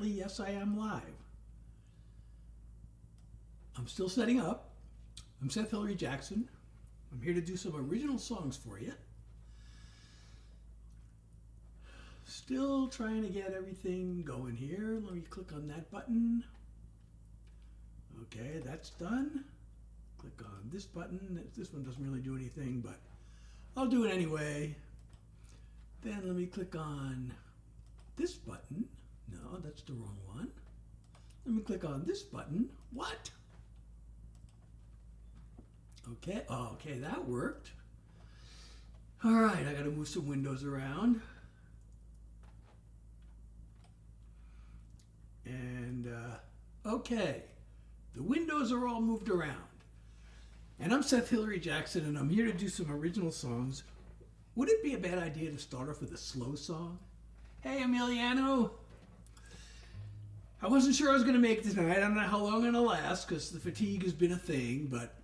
apparently, yes, I am live. I'm still setting up. I'm Seth Hillary Jackson. I'm here to do some original songs for you. Still trying to get everything going here. Let me click on that button. Okay, that's done. Click on this button. This one doesn't really do anything, but I'll do it anyway. Then let me click on this button. No, that's the wrong one. Let me click on this button. What? Okay, okay, that worked. All right, I gotta move some windows around. And, okay, the windows are all moved around. And I'm Seth Hillary Jackson, and I'm here to do some original songs. Would it be a bad idea to start off with a slow song? Hey, Emiliano. I wasn't sure I was going to make it tonight. I don't know how long I'm going to last because the fatigue has been a thing, but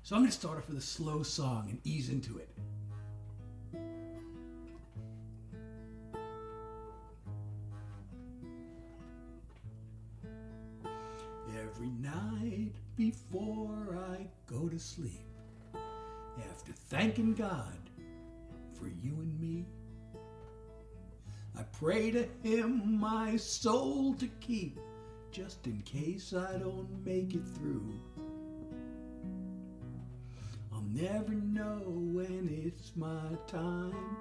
so I'm going to start off with a slow song and ease into it. Every night before I go to sleep, after thanking God for you and me, I pray to Him my soul to keep, just in case I don't make it through. I'll never know when it's my time,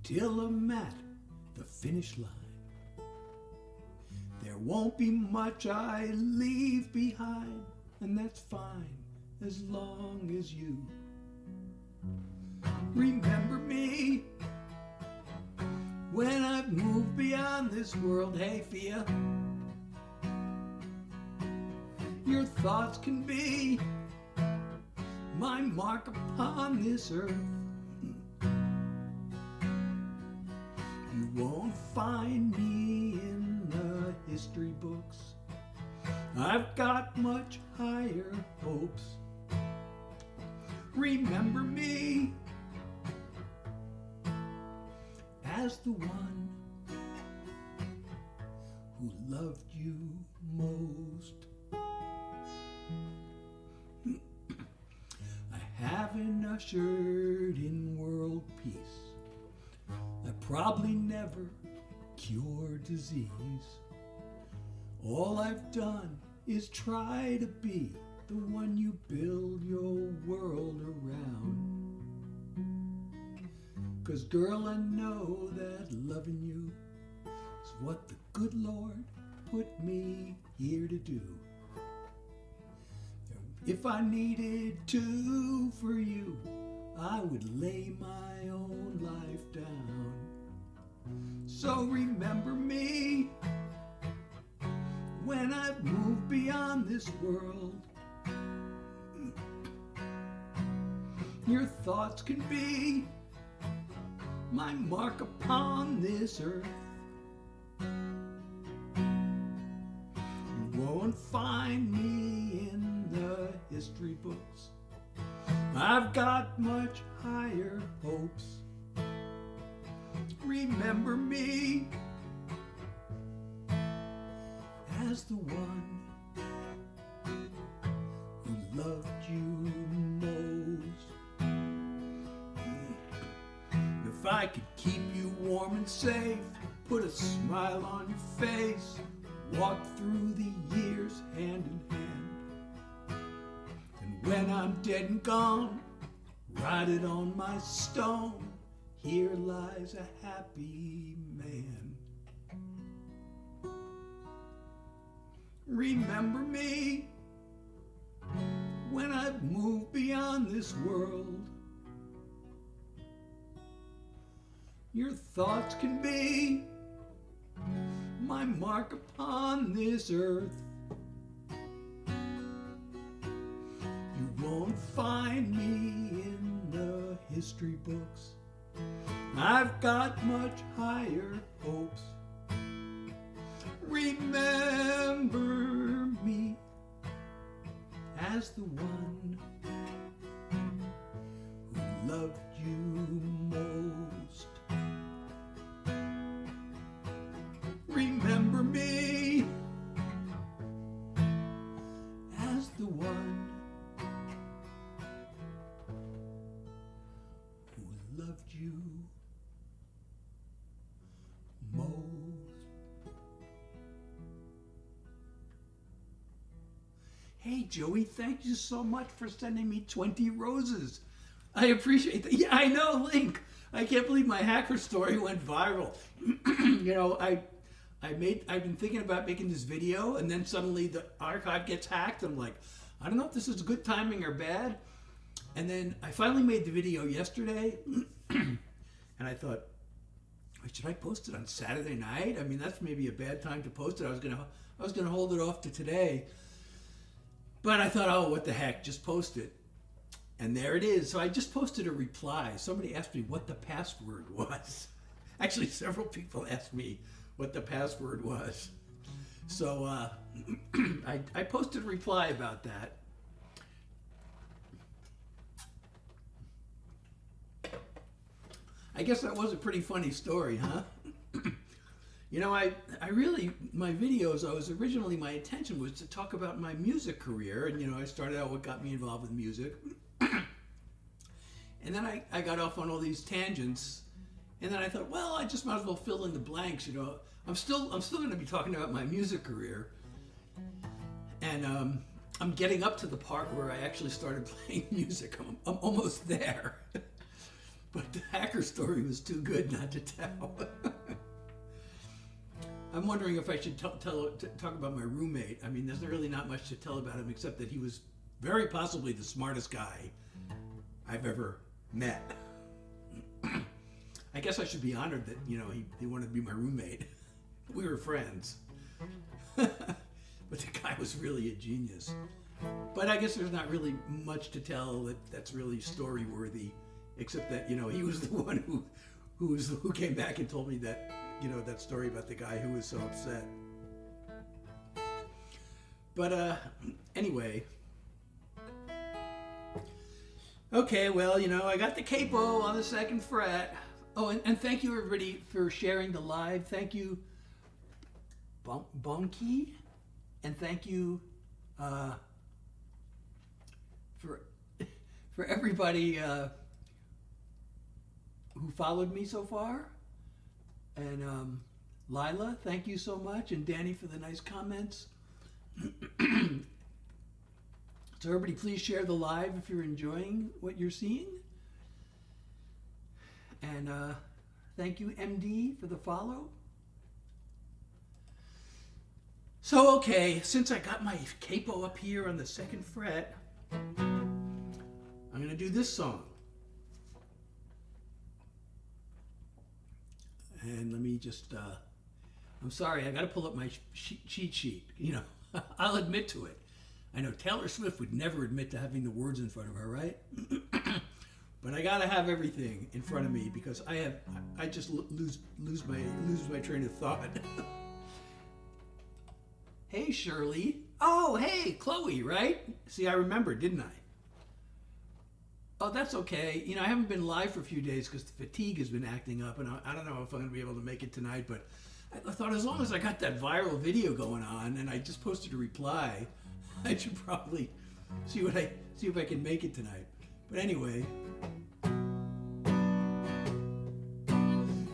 till I'm at the finish line. There won't be much I leave behind, and that's fine as long as you remember me when I've moved beyond this world. Hey, Fia, your thoughts can be my mark upon this earth. You won't find me in the history books. I've got much higher hopes. Remember me as the one who loved you most. I haven't ushered in world peace. I probably never cured disease. All I've done is try to be the one you build your world around. 'Cause girl, I know that loving you is what the good Lord put me here to do. If I needed to for you, I would lay my own life down. So remember me when I've moved beyond this world. Your thoughts can be my mark upon this earth. You won't find me in the history books. I've got much higher hopes. Remember me as the one who loved you most. If I could keep you warm and safe, put a smile on your face, walk through the years hand in hand, and when I'm dead and gone, write it on my stone, here lies a happy man. Remember me when I've moved beyond this world. Your thoughts can be my mark upon this earth. You won't find me in the history books. I've got much higher hopes. Remember me as the one who loved you most. Remember me Hey, Joey, thank you so much for sending me 20 roses. I appreciate that. Yeah, I know, Link. I can't believe my hacker story went viral. You know, I've been thinking about making this video, and then suddenly the archive gets hacked. I'm like, I don't know if this is good timing or bad. And then I finally made the video yesterday, and I thought, should I post it on Saturday night? I mean, that's maybe a bad time to post it. I was gonna hold it off to today, but I thought, oh, what the heck, just post it. And there it is. So I just posted a reply. Somebody asked me what the password was. Actually, several people asked me what the password was. So I posted a reply about that. I guess that was a pretty funny story, huh? You know, I really, my videos, my intention was to talk about my music career. And, you know, I started out what got me involved with music. And then I got off on all these tangents. And then I thought, well, I just might as well fill in the blanks, you know. I'm still going to be talking about my music career. And I'm getting up to the part where I actually started playing music. I'm almost there. But the hacker story was too good not to tell. I'm wondering if I should talk about my roommate. I mean, there's really not much to tell about him except that he was very possibly the smartest guy I've ever met. I guess I should be honored that, you know, he wanted to be my roommate. We were friends. But the guy was really a genius. But I guess there's not really much to tell that's really story worthy, except that, you know, he was the one who came back and told me that, you know, that story about the guy who was so upset. But anyway. Okay, well, you know, I got the capo on the second fret. Oh, and thank you everybody for sharing the live. Thank you, Bonky, and thank you for everybody who followed me so far. And Lila, thank you so much, and Danny for the nice comments. So everybody, please share the live if you're enjoying what you're seeing. And thank you, MD, for the follow. So, okay, since I got my capo up here on the second fret, I'm going to do this song. And let me just, I'm sorry, I got to pull up my cheat sheet. You know, I'll admit to it. I know Taylor Swift would never admit to having the words in front of her, right? But I gotta have everything in front of me because I just lose my train of thought. Hey, Shirley. Oh, hey, Chloe, right? See, I remembered, didn't I? Oh, that's okay. You know, I haven't been live for a few days because the fatigue has been acting up, and I don't know if I'm gonna be able to make it tonight. But I thought as long as I got that viral video going on, and I just posted a reply, I should probably see if I can make it tonight. But anyway,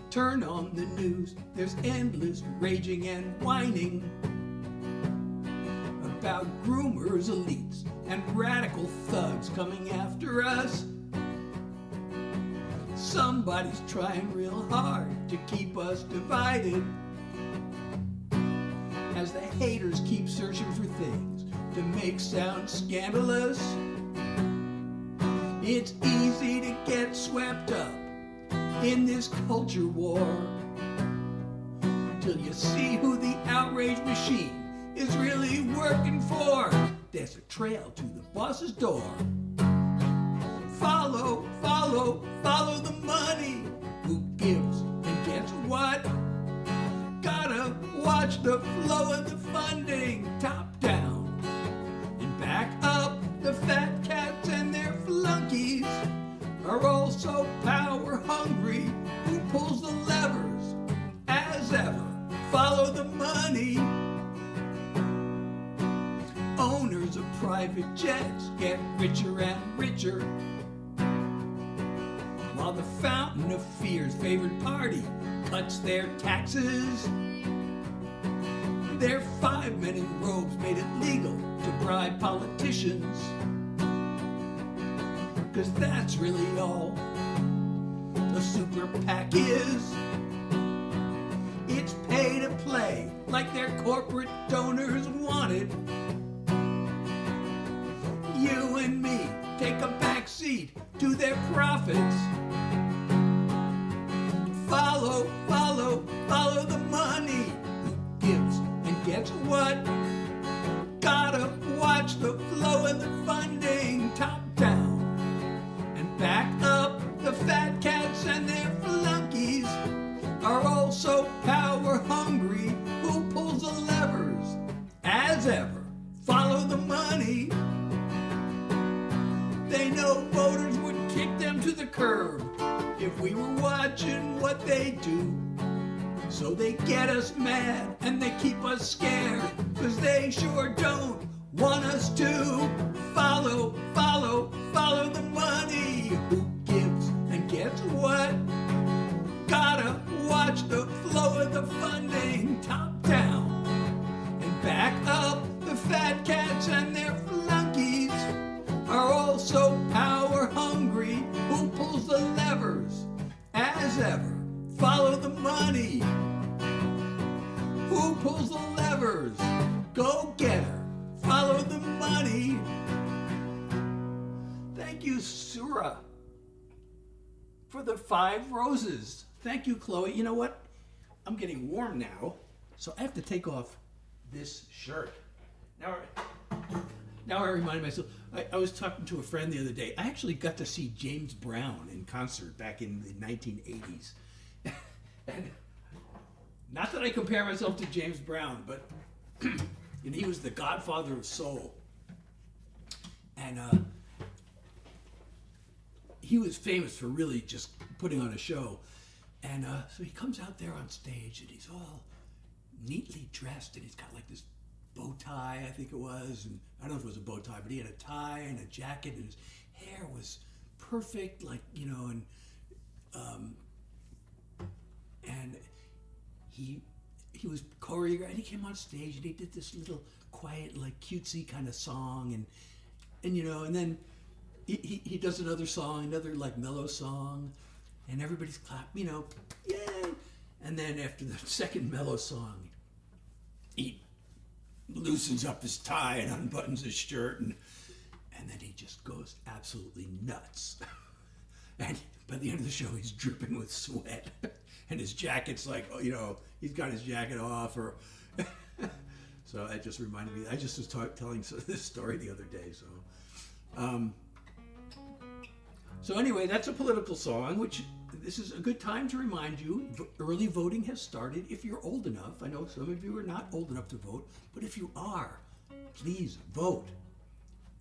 turn on the news. There's endless raging and whining about groomers, elites, and radical thugs coming after us. Somebody's trying real hard to keep us divided as the haters keep searching for things to make sound scandalous. It's easy to get swept up in this culture war till you see who the outrage machine is really working for. There's a trail to the boss's door. Follow, follow, follow the money. Who gives and gets what? Gotta watch the flow of the funding, top down and back up. The fat cats and their flunkies are all so power hungry. Who pulls the levers? As ever, follow the money. Owners of private jets get richer and richer, while the fountain of fear's favored party cuts their taxes. They're 5 men in robes made it legal to bribe politicians. 'Cause that's really all a super PAC is. It's pay to play like their corporate donors wanted. You and me take a back seat to their profits. Follow, follow, follow the money. Who gives and gets what? Gotta watch the flow of the funding top down and back up. The fat cats and their flunkies are also power hungry. Who pulls the levers? As ever, follow the money. They know voters would kick them to the curb if we were watching what they do. So they get us mad and they keep us scared, 'cause they sure don't want us to follow, follow, follow the money. Who gives and gets what? Gotta watch the flow of the funding top down and back up. The fat cats and their flunkies are also power hungry. Who pulls the levers? As ever, follow the money. Who pulls the levers? Go get her. Follow the money. Thank you, Surah, for the 5 roses. Thank you, Chloe. You know what? I'm getting warm now, so I have to take off this shirt. Now I remind myself, I was talking to a friend the other day. I actually got to see James Brown in concert back in the 1980s. And not that I compare myself to James Brown, but he was the godfather of soul. And he was famous for really just putting on a show. And so he comes out there on stage and he's all neatly dressed and he's got like this bow tie, I think it was, and I don't know if it was a bow tie, but he had a tie and a jacket and his hair was perfect, like, and he was choreographed, and he came on stage and he did this little quiet, like cutesy kind of song, and then he does another song, another like mellow song, and everybody's clapping, yay! And then after the second mellow song, he loosens up his tie and unbuttons his shirt, and then he just goes absolutely nuts. And by the end of the show, he's dripping with sweat, and his jacket's like, he's got his jacket off, or so that just reminded me. I just was telling this story the other day. So anyway, that's a political song, which this is a good time to remind you, early voting has started. If you're old enough, I know some of you are not old enough to vote, but if you are, please vote.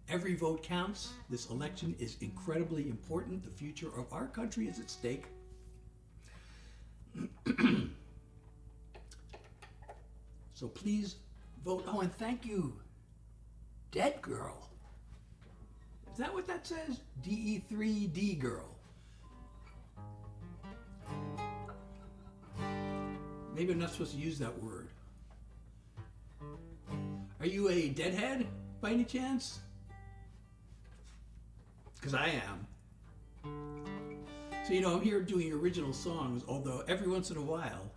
Every vote counts. This election is incredibly important. The future of our country is at stake. So please vote. Oh, and thank you, Dead Girl. Is that what that says? DE3D Girl. Maybe I'm not supposed to use that word. Are you a deadhead by any chance? Because I am. So, I'm here doing original songs, although every once in a while,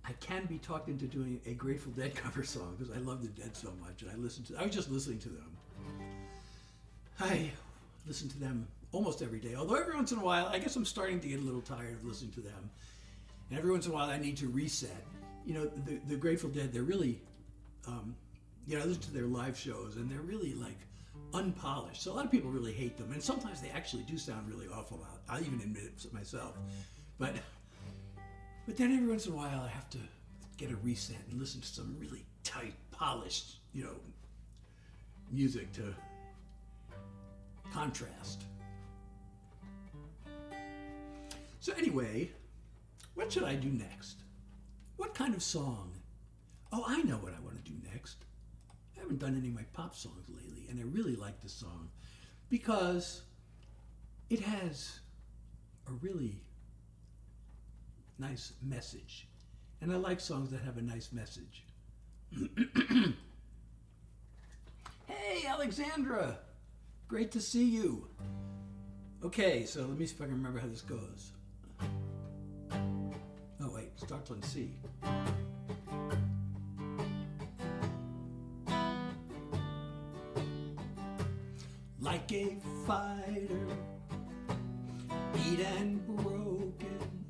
I can be talked into doing a Grateful Dead cover song because I love the Dead so much, and I was just listening to them. I listen to them almost every day, although every once in a while, I guess I'm starting to get a little tired of listening to them. And every once in a while, I need to reset. The Grateful Dead, they're really, I listen to their live shows, and they're really like unpolished. So a lot of people really hate them, and sometimes they actually do sound really awful. I'll even admit it myself. But then every once in a while, I have to get a reset and listen to some really tight, polished, music to contrast. So anyway, what should I do next? What kind of song? Oh, I know what I want to do next. I haven't done any of my pop songs lately, and I really like this song because it has a really nice message. And I like songs that have a nice message. Hey, Alexandra. Great to see you. Okay, so let me see if I can remember how this goes. Oh, wait, starts on C. Like a fighter, beat and broken,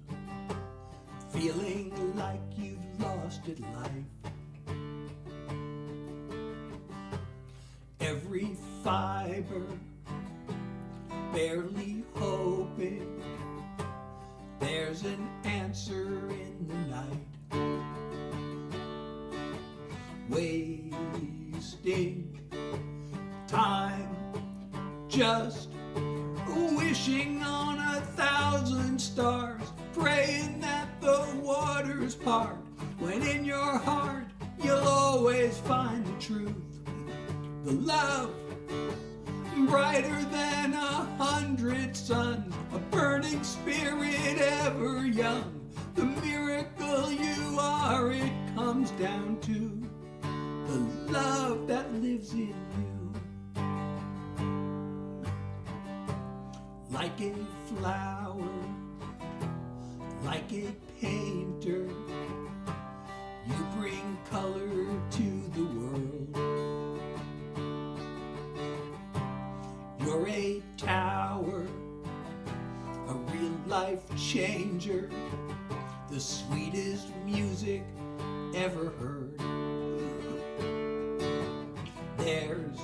feeling like you've lost at life. Every fiber, barely hoping there's an answer in the night. Wasting time, just wishing on 1,000 stars, praying that the waters part, when in your heart you'll always find the truth. The love brighter than 100 suns, a burning spirit ever young. The miracle you are, it comes down to the love that lives in you. Like a flower, like a painter, you bring color to the world. You're a tower, a real life changer, the sweetest music ever heard. There's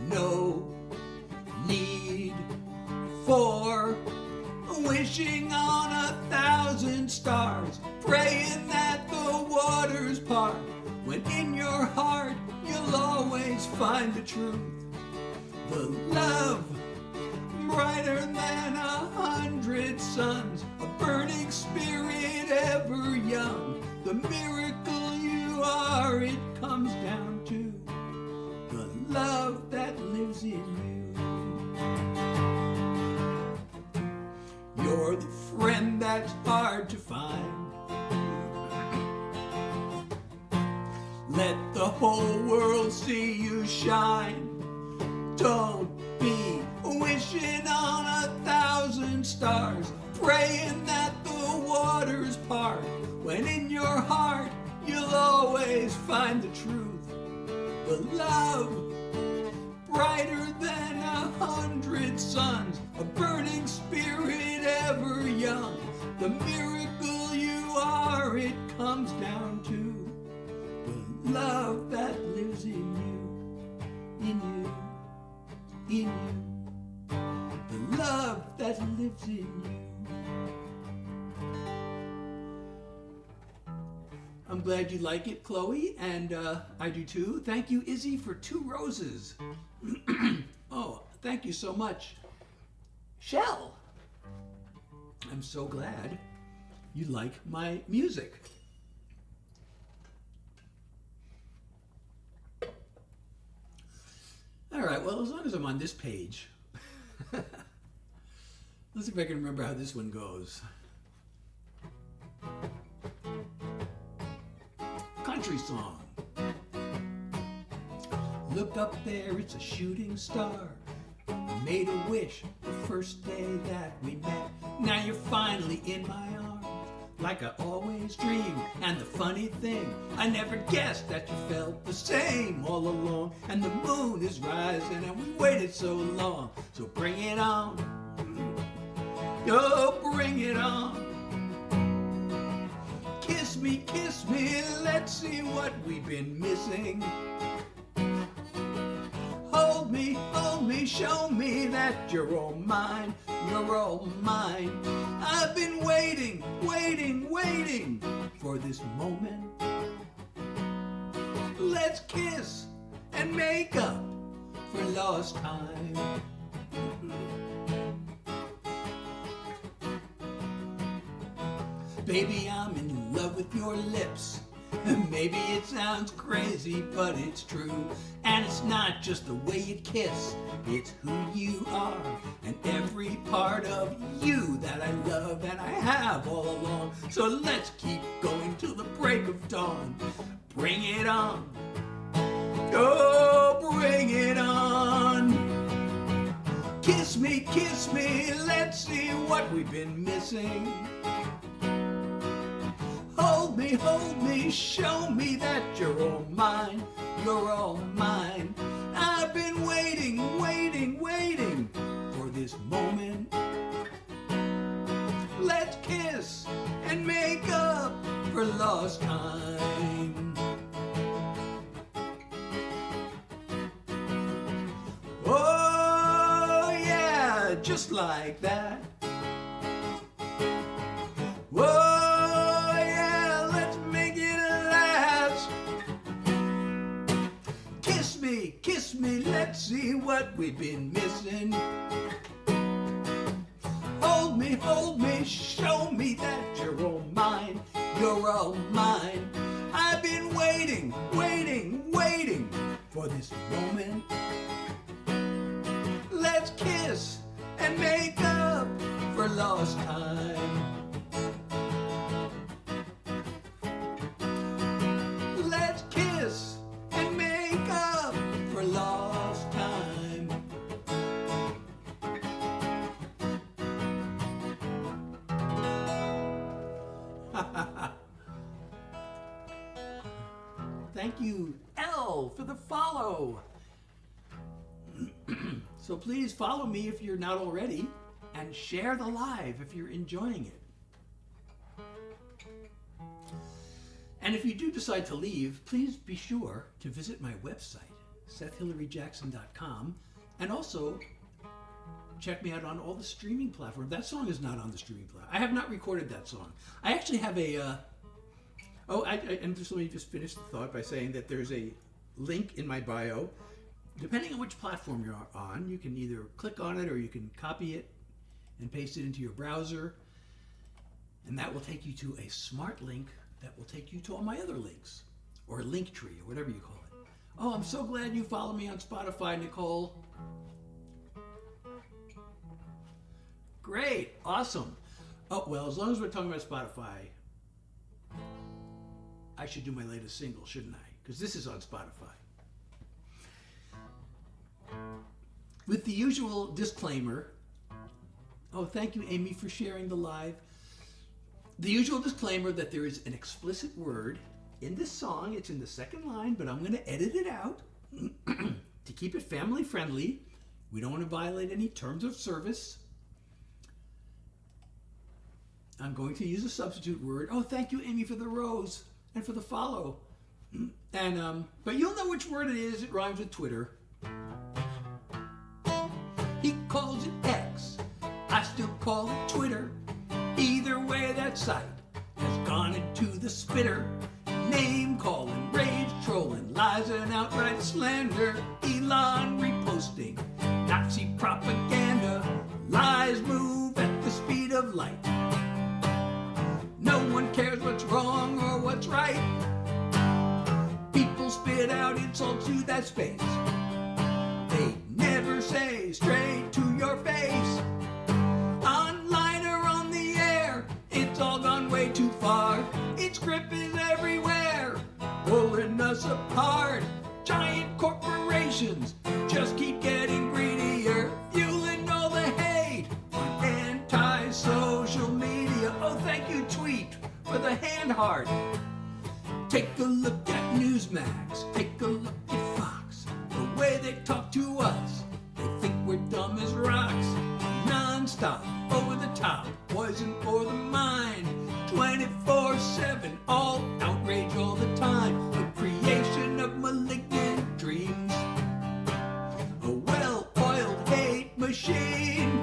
no need for wishing on 1,000 stars, praying that the waters part, when in your heart you'll always find the truth. The love brighter than 100 suns, a burning spirit ever young. The miracle you are, it comes down to the love that lives in you. You're the friend that's hard to find. Let the whole world see you shine. Don't be wishing on 1,000 stars, praying that the waters part, when in your heart you'll always find the truth. The love brighter than 100 suns, a burning spirit ever young. The miracle you are, it comes down to the love that lives in you, in you. In you, the love that lives in you. I'm glad you like it, Chloe, and I do too. Thank you, Izzy, for 2 roses. Oh, thank you so much. Shell, I'm so glad you like my music. All right, well, as long as I'm on this page, let's see if I can remember how this one goes. Country song. Look up there, it's a shooting star. I made a wish the first day that we met. Now you're finally in my arms, like I always dreamed. And the funny thing, I never guessed that you felt the same all along. And the moon is rising and we waited so long. So bring it on, oh bring it on. Kiss me, let's see what we've been missing. Hold me, show me that you're all mine, you're all mine. I've been waiting for this moment. Let's kiss and make up for lost time. Baby, I'm in love with your lips. Maybe it sounds crazy, but it's true. And it's not just the way you kiss, it's who you are, and every part of you that I love and I have all along. So let's keep going till the break of dawn. Bring it on. Oh, bring it on. Kiss me, let's see what we've been missing. Hold me, show me that you're all mine, you're all mine. I've been waiting for this moment. Let's kiss and make up for lost time. Oh yeah, just like that. Oh yeah, let's make it last. Kiss me, let's see what we've been missing. Hold me, show me that you're all mine, you're all mine. I've been waiting for this moment. Let's kiss and make up for lost time. Let's kiss and make up for lost time. Thank you, L, for the follow. So please follow me if you're not already, and share the live if you're enjoying it. And if you do decide to leave, please be sure to visit my website, SethHillaryJackson.com, and also check me out on all the streaming platforms. That song is not on the streaming platform. I have not recorded that song. I actually have a, and just let me just finish the thought by saying that there's a link in my bio. Depending on which platform you're on, you can either click on it or you can copy it and paste it into your browser. And that will take you to a smart link that will take you to all my other links, or a link tree, or whatever you call it. Oh, I'm so glad you follow me on Spotify, Nicole. Great, awesome. Oh, well, as long as we're talking about Spotify, I should do my latest single, shouldn't I? Because this is on Spotify. With the usual disclaimer, oh, thank you, Amy, for sharing the live. The usual disclaimer that there is an explicit word in this song. It's in the second line, but I'm going to edit it out to keep it family friendly. We don't want to violate any terms of service. I'm going to use a substitute word. Oh, thank you, Amy, for the rose and for the follow. And but you'll know which word it is. It rhymes with Twitter. He calls it X. I still call it Twitter. Either way, that site has gone into the spitter. Name calling, rage trolling, lies and outright slander. Elon reposting Nazi propaganda. Lies move at the speed of light. No one cares what's wrong or what's right. People spit out insults to that space. They never say straight to your face. Online or on the air, it's all gone way too far. Its grip is everywhere, pulling us apart. Giant corporations just keep getting greedier, fueling all the hate on anti-social media. Oh, thank you, Tweet, for the hand heart. Take a look at Newsmax, take a look at Fox. The way they talk to us, they think we're dumb as rocks. Non-stop, over the top, poison for the mind. 24/7, all outrage all the time. The creation of malignant dreams. A well-oiled hate machine.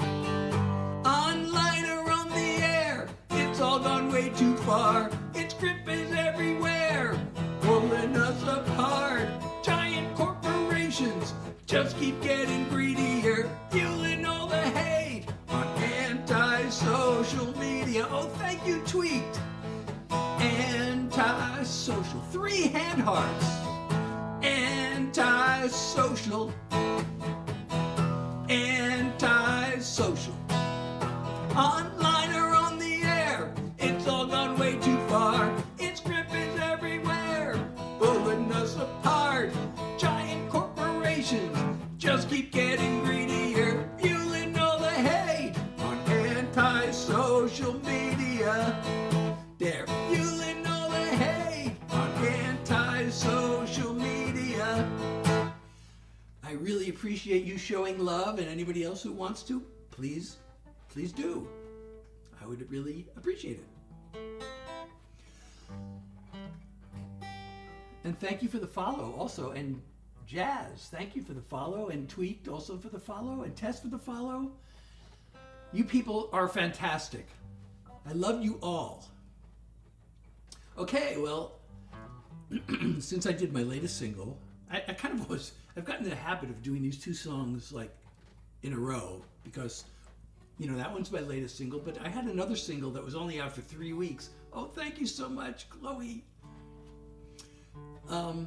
Online or on the air, it's all gone way too far. Its grip is everywhere, pulling us apart. Giant corporations just keep getting greedier, fueling all the hate on anti-social media. Oh, thank you, Tweet. Anti-social. 3 hand hearts. Anti-social. Anti-social. Online or on the air, it's all gone way too far. Its grip is everywhere, my social media. I really appreciate you showing love, and anybody else who wants to, please do. I would really appreciate it. And thank you for the follow also. And Jazz, thank you for the follow. And Tweaked also for the follow. And Tess for the follow. You people are fantastic. I love you all. Okay, well, since I did my latest single, I've gotten in the habit of doing these two songs like in a row because, you know, that one's my latest single, but I had another single that was only out for 3 weeks. Oh, thank you so much, Chloe. I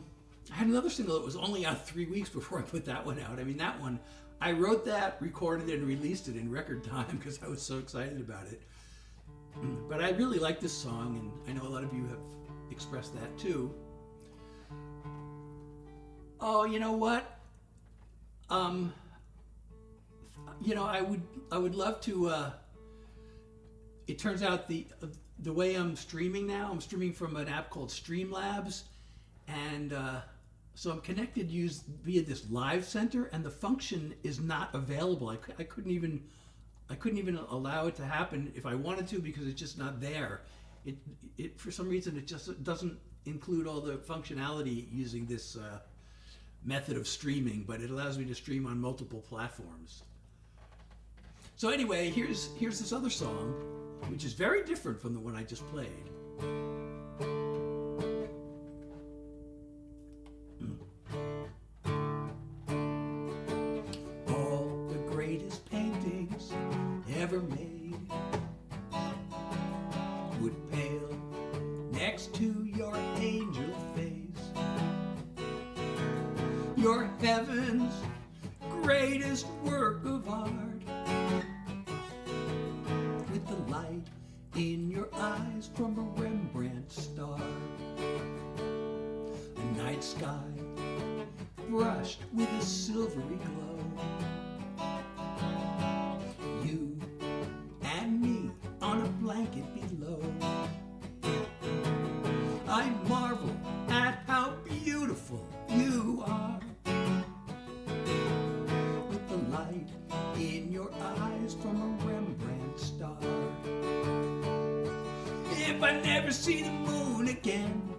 had another single that was only out 3 weeks before I put that one out. I mean, that one, I wrote that, recorded it, and released it in record time because I was so excited about it. But I really like this song, and I know a lot of you have expressed that too. Oh, you know what? You know, I would love to. It turns out the way I'm streaming now, I'm streaming from an app called Streamlabs, and so I'm connected via this live center, and the function is not available. I couldn't even allow it to happen if I wanted to because it's just not there. It for some reason it just doesn't include all the functionality using this method of streaming, but it allows me to stream on multiple platforms. So anyway, here's this other song, which is very different from the one I just played. All the greatest paintings ever made would pale next to your angel face. Your heaven's greatest work of art, with the light in your eyes from a Rembrandt star. A night sky brushed with a silvery glow. You and me on a blanket below. I marvel at how beautiful you are, with the light in your eyes from a Rembrandt star. If I never see the moon again,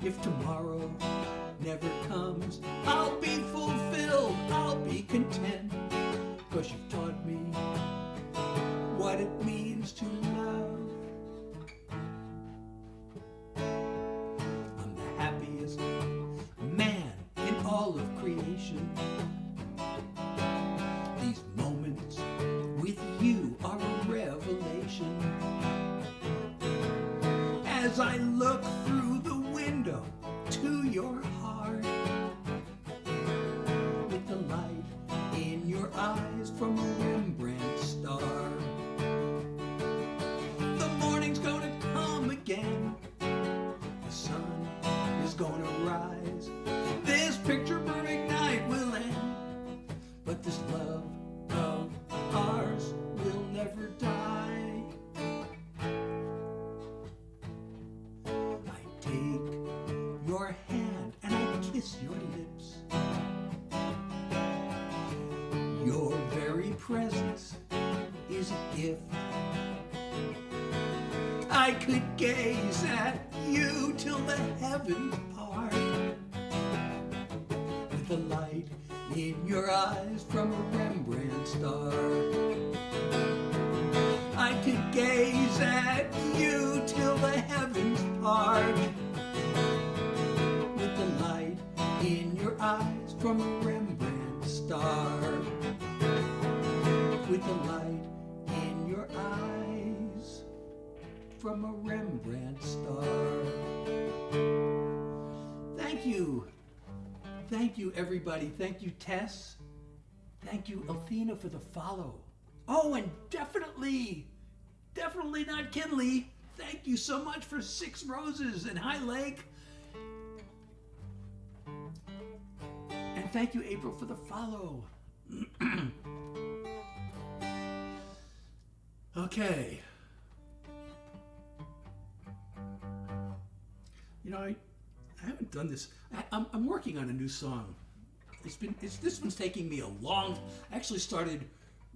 if tomorrow never comes, I'll be fulfilled, I'll be content, 'cause you've taught me what it means to love. I'm the happiest man in all of creation. These moments with you are a revelation. As I look through the window to your heart, with the light in your eyes from a Rembrandt star. The morning's gonna come again, the sun is gonna rise, this picture perfect night will end, but this love of ours will never die. I take your hand and I kiss your lips. Your very presence is a gift. I could gaze at you till the heavens part, with the light in your eyes from a Rembrandt star. I could gaze at you till the heavens part, with the light in your eyes from a Rembrandt star. With the light in your eyes from a Rembrandt star. Thank you. Thank you, everybody. Thank you, Tess. Thank you, Athena, for the follow. Oh, and definitely not Kinley. Thank you so much for 6 roses and High Lake. And thank you, April, for the follow. Okay. You know, I haven't haven't done this. I'm working on a new song. This one's taking me a long. I actually started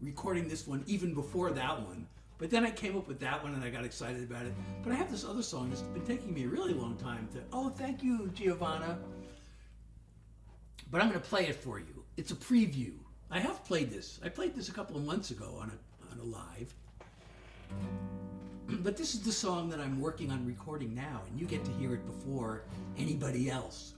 recording this one even before that one, but then I came up with that one and I got excited about it. But I have this other song that's been taking me a really long time to. Oh, thank you, Giovanna. But I'm going to play it for you. It's a preview. I have played this. I played this a couple of months ago on a live. But this is the song that I'm working on recording now, and you get to hear it before anybody else.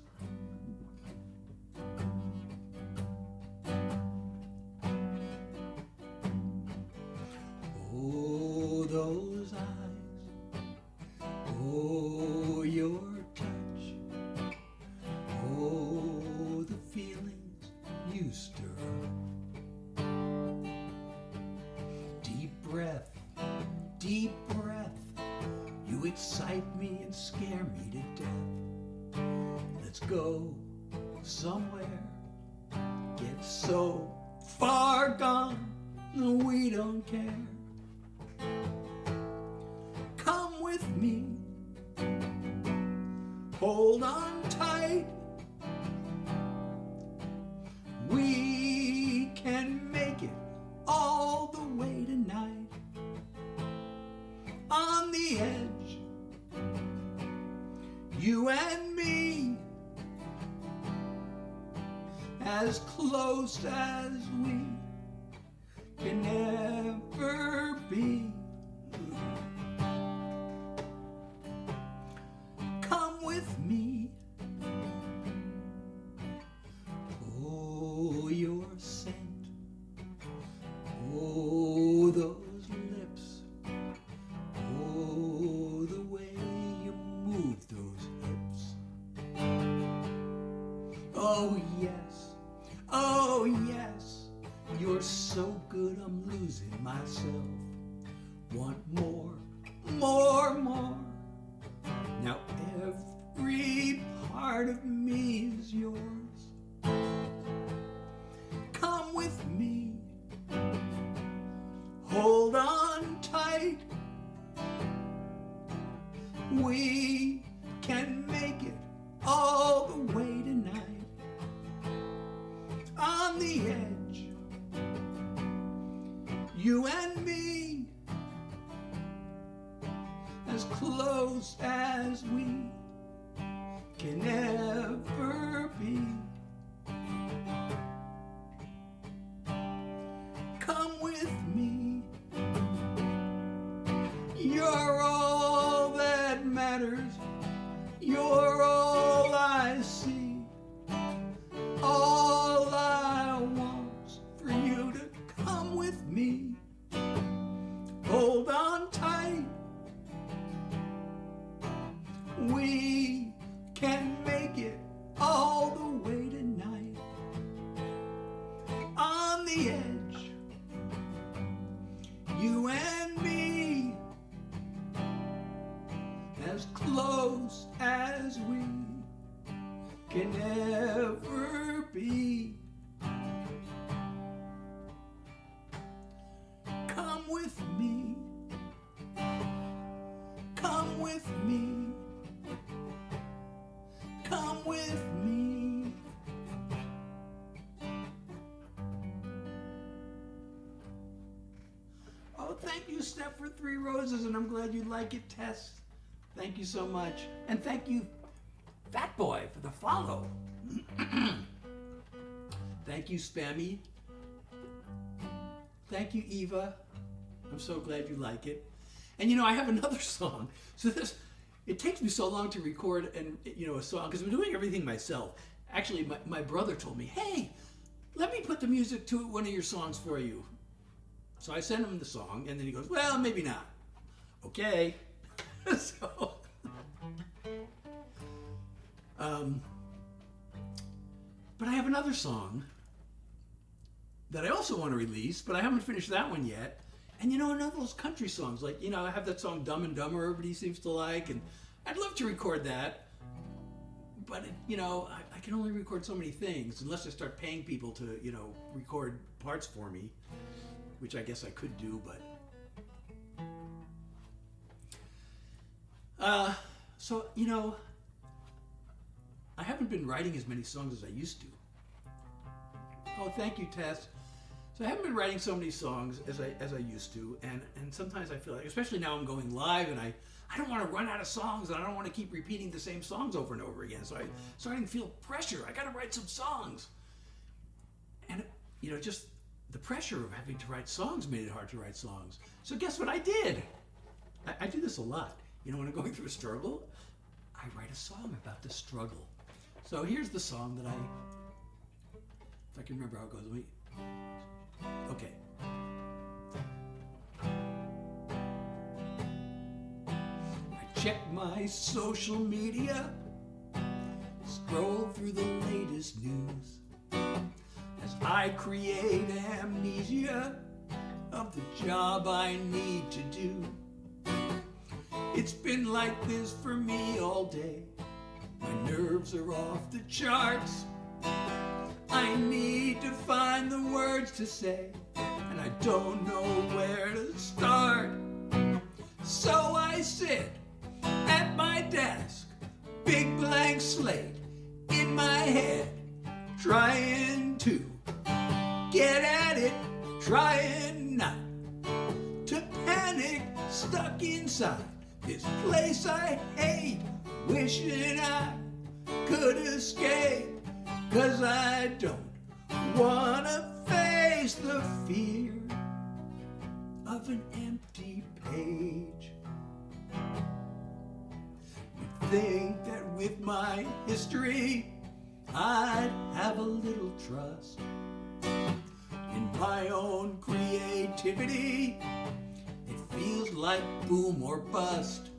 Oh, those eyes. Oh, your touch. Oh, the feelings you stir up. Deep breath. Deep breath, you excite me and scare me to death. Let's go somewhere, get so far gone, we don't care. Come with me, hold on tight. We can make it all the way tonight. On the edge, you and me, as close as we can ever be. Come with me. Oh, your scent. Oh, those lips. Oh, the way you move those hips. Oh yes, you're so good I'm losing myself. Want more, more, more. Now every part of me is yours. Come with me, hold on tight. We can make it all the way tonight. On the edge, you and me, as close as we can ever be. Come with me, you're all that matters, you're all I see. All I want's for you to come with me. Hold on tight. We can make it all the way tonight. On the edge, you and me, as close as we can ever be. Come with me. Come with me. Come with me. Oh, thank you, Steph, for 3 roses, and I'm glad you like it, Tess. Thank you so much. And thank you, Fat Boy, for the follow. Thank you, Spammy. Thank you, Eva. I'm so glad you like it. And you know, I have another song. So it takes me so long to record a song because I'm doing everything myself. Actually, my brother told me, hey, let me put the music to one of your songs for you. So I sent him the song, and then he goes, well, maybe not. Okay. So, but I have another song that I also want to release, but I haven't finished that one yet. And another of those country songs, like, I have that song Dumb and Dumber everybody seems to like, and I'd love to record that. But, I can only record so many things unless I start paying people to, record parts for me, which I guess I could do, but. I haven't been writing as many songs as I used to. Oh, thank you, Tess. So I haven't been writing so many songs as I used to, and sometimes I feel like, especially now I'm going live, and I don't want to run out of songs, and I don't want to keep repeating the same songs over and over again. So I'm starting to feel pressure. I got to write some songs, and just the pressure of having to write songs made it hard to write songs. So guess what I did? I do this a lot. When I'm going through a struggle, I write a song about the struggle. So here's the song that if I can remember how it goes. Okay. I check my social media, scroll through the latest news, as I create amnesia of the job I need to do. It's been like this for me all day. My nerves are off the charts. I need to find the words to say, and I don't know where to start. So I sit at my desk, big blank slate in my head, trying to get at it, trying not to panic, stuck inside this place I hate, wishing I could escape. 'Cause I don't wanna face the fear of an empty page. You'd think that with my history I'd have a little trust in my own creativity. It feels like boom or bust.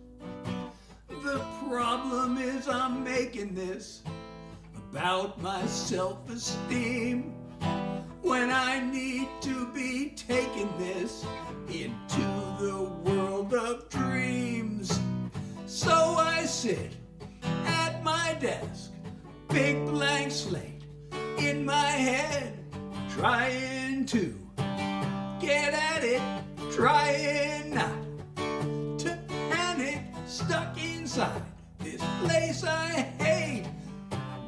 The problem is I'm making this about my self-esteem, when I need to be taking this into the world of dreams. So I sit at my desk, big blank slate in my head, trying to get at it, trying not to panic, stuck inside this place I hate,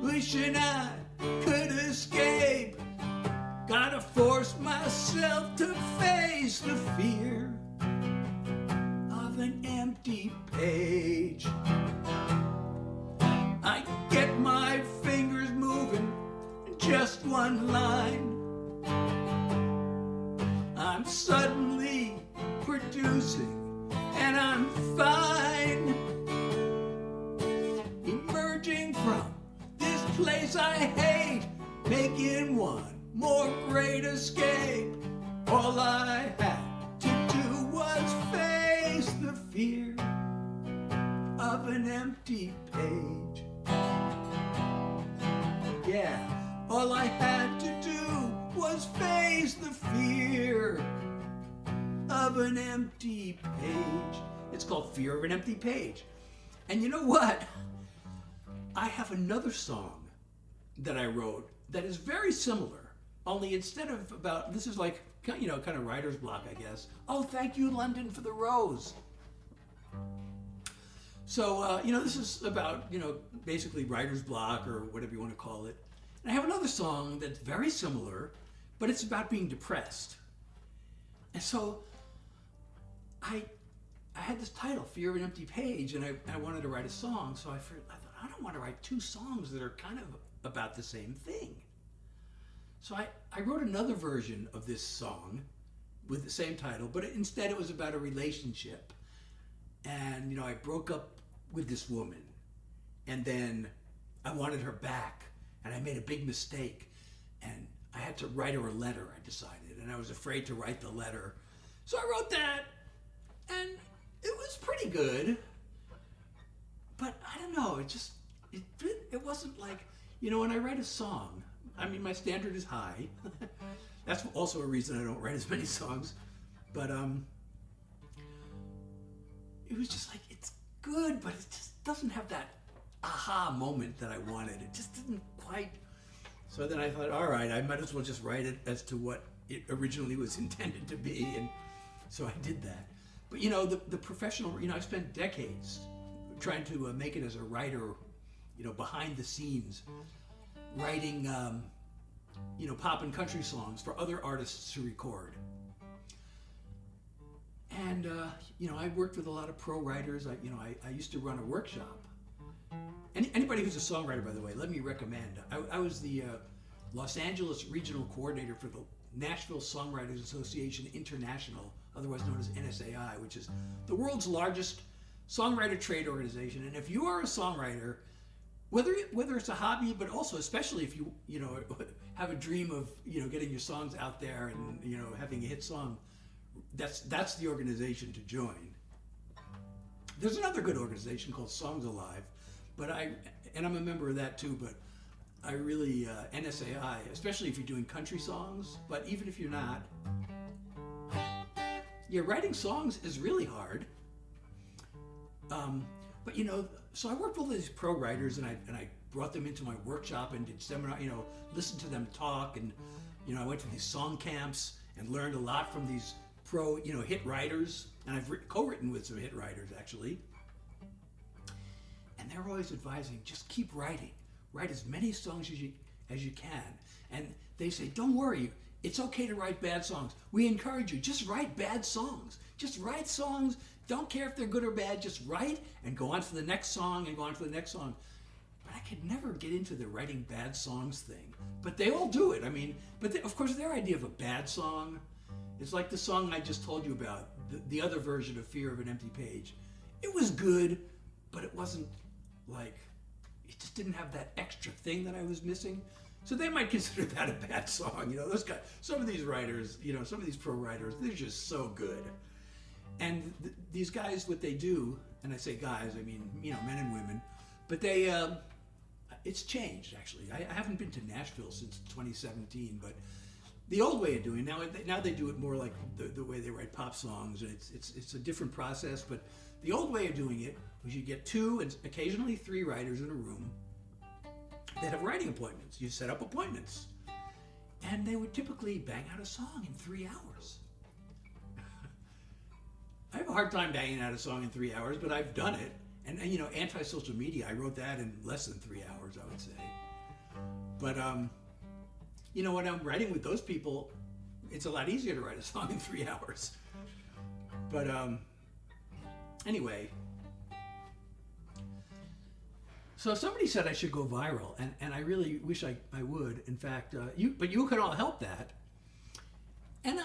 wishing I could escape. Gotta force myself to face the fear of an empty page. I get my fingers moving, just one line. I'm suddenly producing, and I'm fine. Emerging from this place I hate, making one more great escape. All I had to do was face the fear of an empty page. Yeah, all I had to do was face the fear of an empty page. It's called Fear of an Empty Page. And you know what? I have another song that I wrote that is very similar, only instead of about, this is like, kind of writer's block, I guess. Oh, thank you, London, for the rose. So, this is about, basically writer's block or whatever you want to call it. And I have another song that's very similar, but it's about being depressed. And so I had this title, Fear of an Empty Page, and I wanted to write a song. So I thought, I don't want to write two songs that are kind of about the same thing. So I wrote another version of this song with the same title, but instead it was about a relationship. And, I broke up with this woman, and then I wanted her back, and I made a big mistake, and I had to write her a letter, I decided, and I was afraid to write the letter. So I wrote that, and it was pretty good, but I don't know, it wasn't like, when I write a song, I mean, my standard is high. That's also a reason I don't write as many songs, but it was just like, it's good, but it just doesn't have that aha moment that I wanted. It just didn't quite. So then I thought, all right, I might as well just write it as to what it originally was intended to be, and so I did that. But the professional, I've spent decades trying to make it as a writer, behind the scenes, writing, pop and country songs for other artists to record. And, I worked with a lot of pro writers. I used to run a workshop. Anybody who's a songwriter, by the way, let me recommend. I was the Los Angeles regional coordinator for the Nashville Songwriters Association International, otherwise known as NSAI, which is the world's largest songwriter trade organization. And if you are a songwriter, whether it's a hobby, but also especially if you have a dream of getting your songs out there and having a hit song, that's the organization to join. There's another good organization called Songs Alive, but I'm a member of that too. But I really NSAI, especially if you're doing country songs, but even if you're not, writing songs is really hard. But so I worked with these pro writers, and I brought them into my workshop and did seminar, listened to them talk, and I went to these song camps and learned a lot from these pro hit writers, and I've co-written with some hit writers actually. And they're always advising, just keep writing. Write as many songs as you can. And they say, don't worry, it's okay to write bad songs. We encourage you, just write bad songs. Just write songs. Don't care if they're good or bad. Just write and go on to the next song and go on to the next song. But I could never get into the writing bad songs thing. But they all do it. Of course, their idea of a bad song is like the song I just told you about, the other version of Fear of an Empty Page. It was good, but it wasn't it just didn't have that extra thing that I was missing. So they might consider that a bad song. Those guys, some of these writers, some of these pro writers, they're just so good. And these guys, what they do, and I say guys, I mean, men and women, but they, it's changed actually. I haven't been to Nashville since 2017, but the old way of doing it, now they do it more like the way they write pop songs, and it's a different process, but the old way of doing it was you get 2 and occasionally 3 writers in a room that have writing appointments. You set up appointments. And they would typically bang out a song in 3 hours. I have a hard time banging out a song in 3 hours, but I've done it. And anti-social media, I wrote that in less than 3 hours, I would say. But, when I'm writing with those people, it's a lot easier to write a song in 3 hours. But, anyway, so somebody said I should go viral, and I really wish I would. In fact, you can all help that. And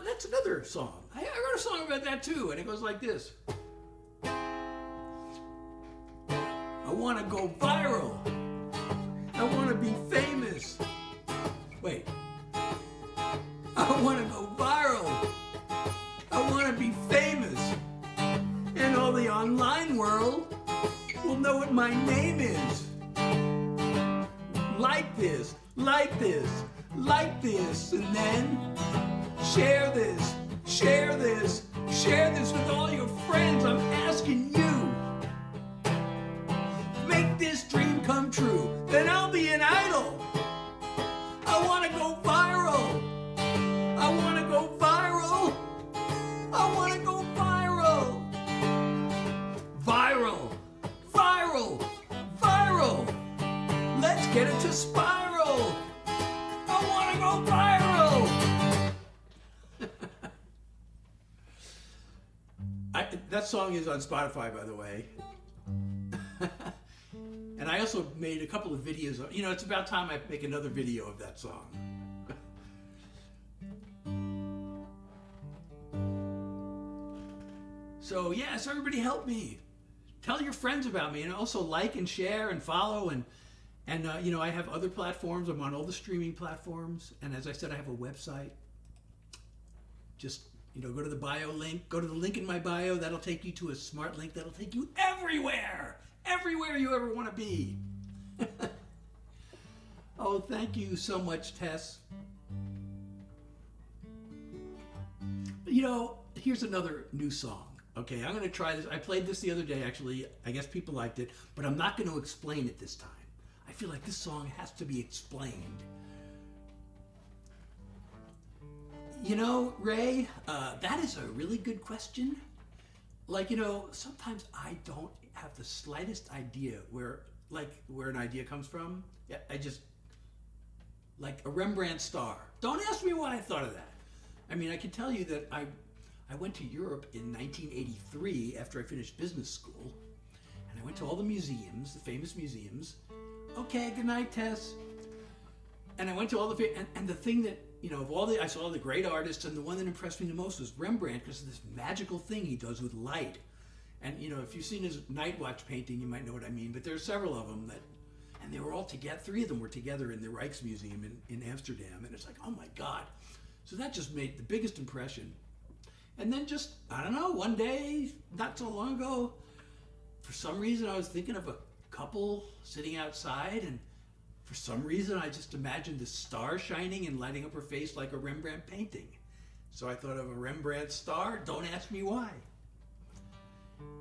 that's another song. I wrote a song about that too, and it goes like this: I want to go viral. I want to be famous. Wait. I want to go viral. I want to be famous. And all the online world will know what my name is. Like this, like this, like this, and then share this, share this, share this with all your friends. I'm asking you. Make this dream come true, then I'll be an idol. I want to go viral. I want to go viral. I want to go viral. Viral, viral, viral. Let's get it to spiral. I want to go viral. That song is on Spotify, by the way. And I also made a couple of videos. It's about time I make another video of that song. So yes, everybody help me. Tell your friends about me, and also like and share and follow, and I have other platforms. I'm on all the streaming platforms, and as I said, I have a website. Just go to the bio link. Go to the link in my bio. That'll take you to a smart link that'll take you everywhere you ever want to be. Oh, thank you so much, Tess. Here's another new song. Okay, I'm going to try this. I played this the other day, actually. I guess people liked it, but I'm not going to explain it this time. I feel like this song has to be explained. Ray, that is a really good question. Sometimes I don't have the slightest idea where like where an idea comes from. Yeah, I just like a Rembrandt star. Don't ask me why I thought of that. I mean, I can tell you that I went to Europe in 1983 after I finished business school, and I went to all the museums, the famous museums. Okay, good night, Tess. And I went to all the and the thing that, you know, of all the, I saw all the great artists, and the one that impressed me the most was Rembrandt, because of this magical thing he does with light. And you know, if you've seen his Night Watch painting, you might know what I mean. But there are several of them that, and they were all together. 3 of them were together in the Rijksmuseum in Amsterdam, and it's like, oh my God. So that just made the biggest impression. And then just, I don't know, one day, not so long ago, for some reason I was thinking of a couple sitting outside, and for some reason I just imagined the star shining and lighting up her face like a Rembrandt painting. So I thought of a Rembrandt star. Don't ask me why.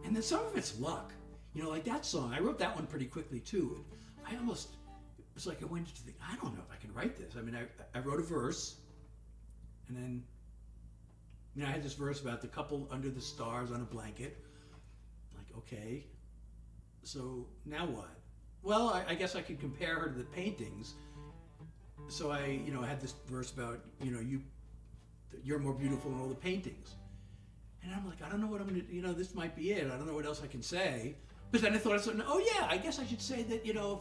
And then some of it's luck. You know, like that song, I wrote that one pretty quickly too. I almost, it was like I went to think, I don't know if I can write this. I mean, I wrote a verse, and then, you know, I had this verse about the couple under the stars on a blanket. Like, okay, so now what? Well, I guess I could compare her to the paintings. So I, you know, had this verse about, you know, you're more beautiful than all the paintings. And I'm like, I don't know what I'm gonna, you know, this might be it. I don't know what else I can say. But then I thought of something, oh yeah, I guess I should say that, you know,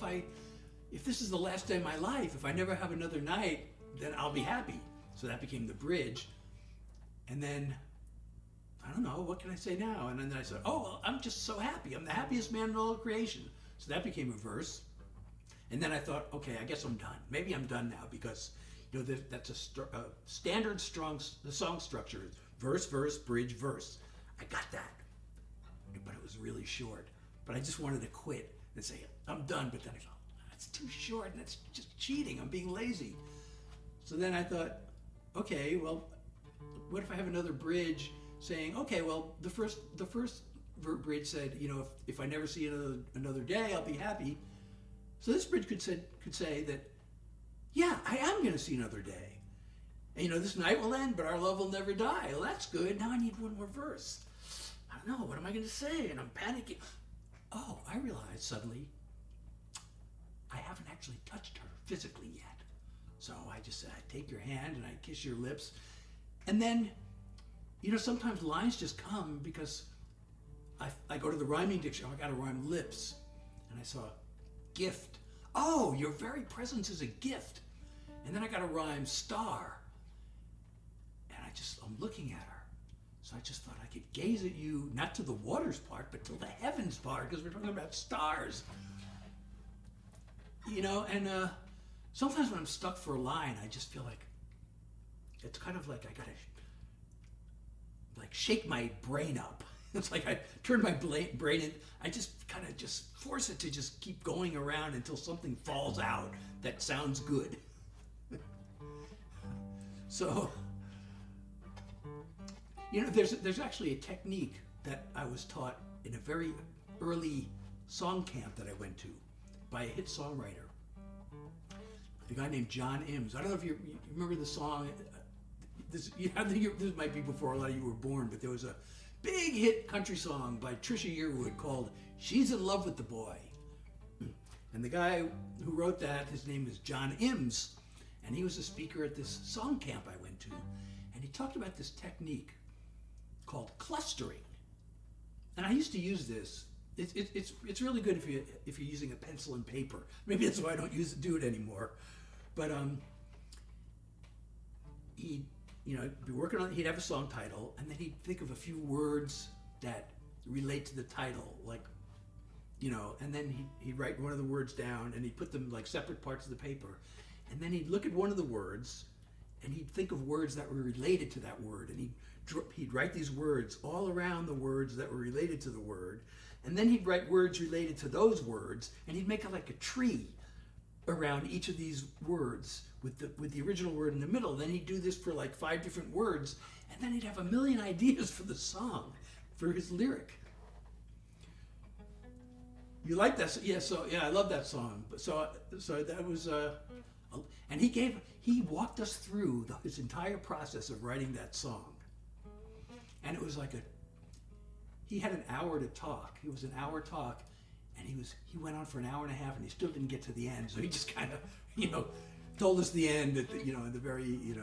if this is the last day of my life, if I never have another night, then I'll be happy. So that became the bridge. And then, I don't know, what can I say now? And then I said, oh, well, I'm just so happy. I'm the happiest man in all of creation. So that became a verse. And then I thought, okay, I guess I'm done. Maybe I'm done now, because, you know, that's a standard song structure. Verse, verse, bridge, verse. I got that. But it was really short. But I just wanted to quit and say, I'm done. But then I thought, that's too short, and that's just cheating. I'm being lazy. So then I thought, okay, well, what if I have another bridge saying, okay, well, the first bridge said, you know, if I never see another day, I'll be happy. So this bridge could say that, yeah, I am going to see another day. And, you know, this night will end, but our love will never die. Well, that's good. Now I need one more verse. I don't know. What am I going to say? And I'm panicking. Oh, I realized suddenly I haven't actually touched her physically yet. So I just said, I take your hand and I kiss your lips. And then, you know, sometimes lines just come because I go to the rhyming dictionary. I got to rhyme lips. And I saw gift. Oh, your very presence is a gift. And then I got to rhyme star. I'm looking at her. So I just thought I could gaze at you, not to the waters part, but to the heavens part, because we're talking about stars. You know, and sometimes when I'm stuck for a line, I just feel like, it's kind of like I gotta like shake my brain up. It's like I turn my brain in, I just kind of just force it to just keep going around until something falls out that sounds good. So, you know, there's actually a technique that I was taught in a very early song camp that I went to by a hit songwriter, a guy named John Imms. I don't know if you remember the song. I think this might be before a lot of you were born, but there was a big hit country song by Trisha Yearwood called "She's in Love with the Boy." And the guy who wrote that, his name is John Imms, and he was a speaker at this song camp I went to, and he talked about this technique called clustering. And I used to use this. It's really good if you're using a pencil and paper. Maybe that's why I don't do it anymore. But he'd be working on. He'd have a song title, and then he'd think of a few words that relate to the title, like, you know, and then he'd write one of the words down, and he'd put them like separate parts of the paper, and then he'd look at one of the words, and he'd think of words that were related to that word, and he'd write these words all around the words that were related to the word, and then he'd write words related to those words, and he'd make it like a tree around each of these words with the original word in the middle. Then he'd do this for like 5 different words, and then he'd have a million ideas for the song, for his lyric. You like that? Yeah. So yeah, I love that song. So that was and he walked us through his entire process of writing that song. And it was like he had an hour to talk. It was an hour talk, and he went on for an hour and a half, and he still didn't get to the end. So he just kind of, told us the end at the, in the very, he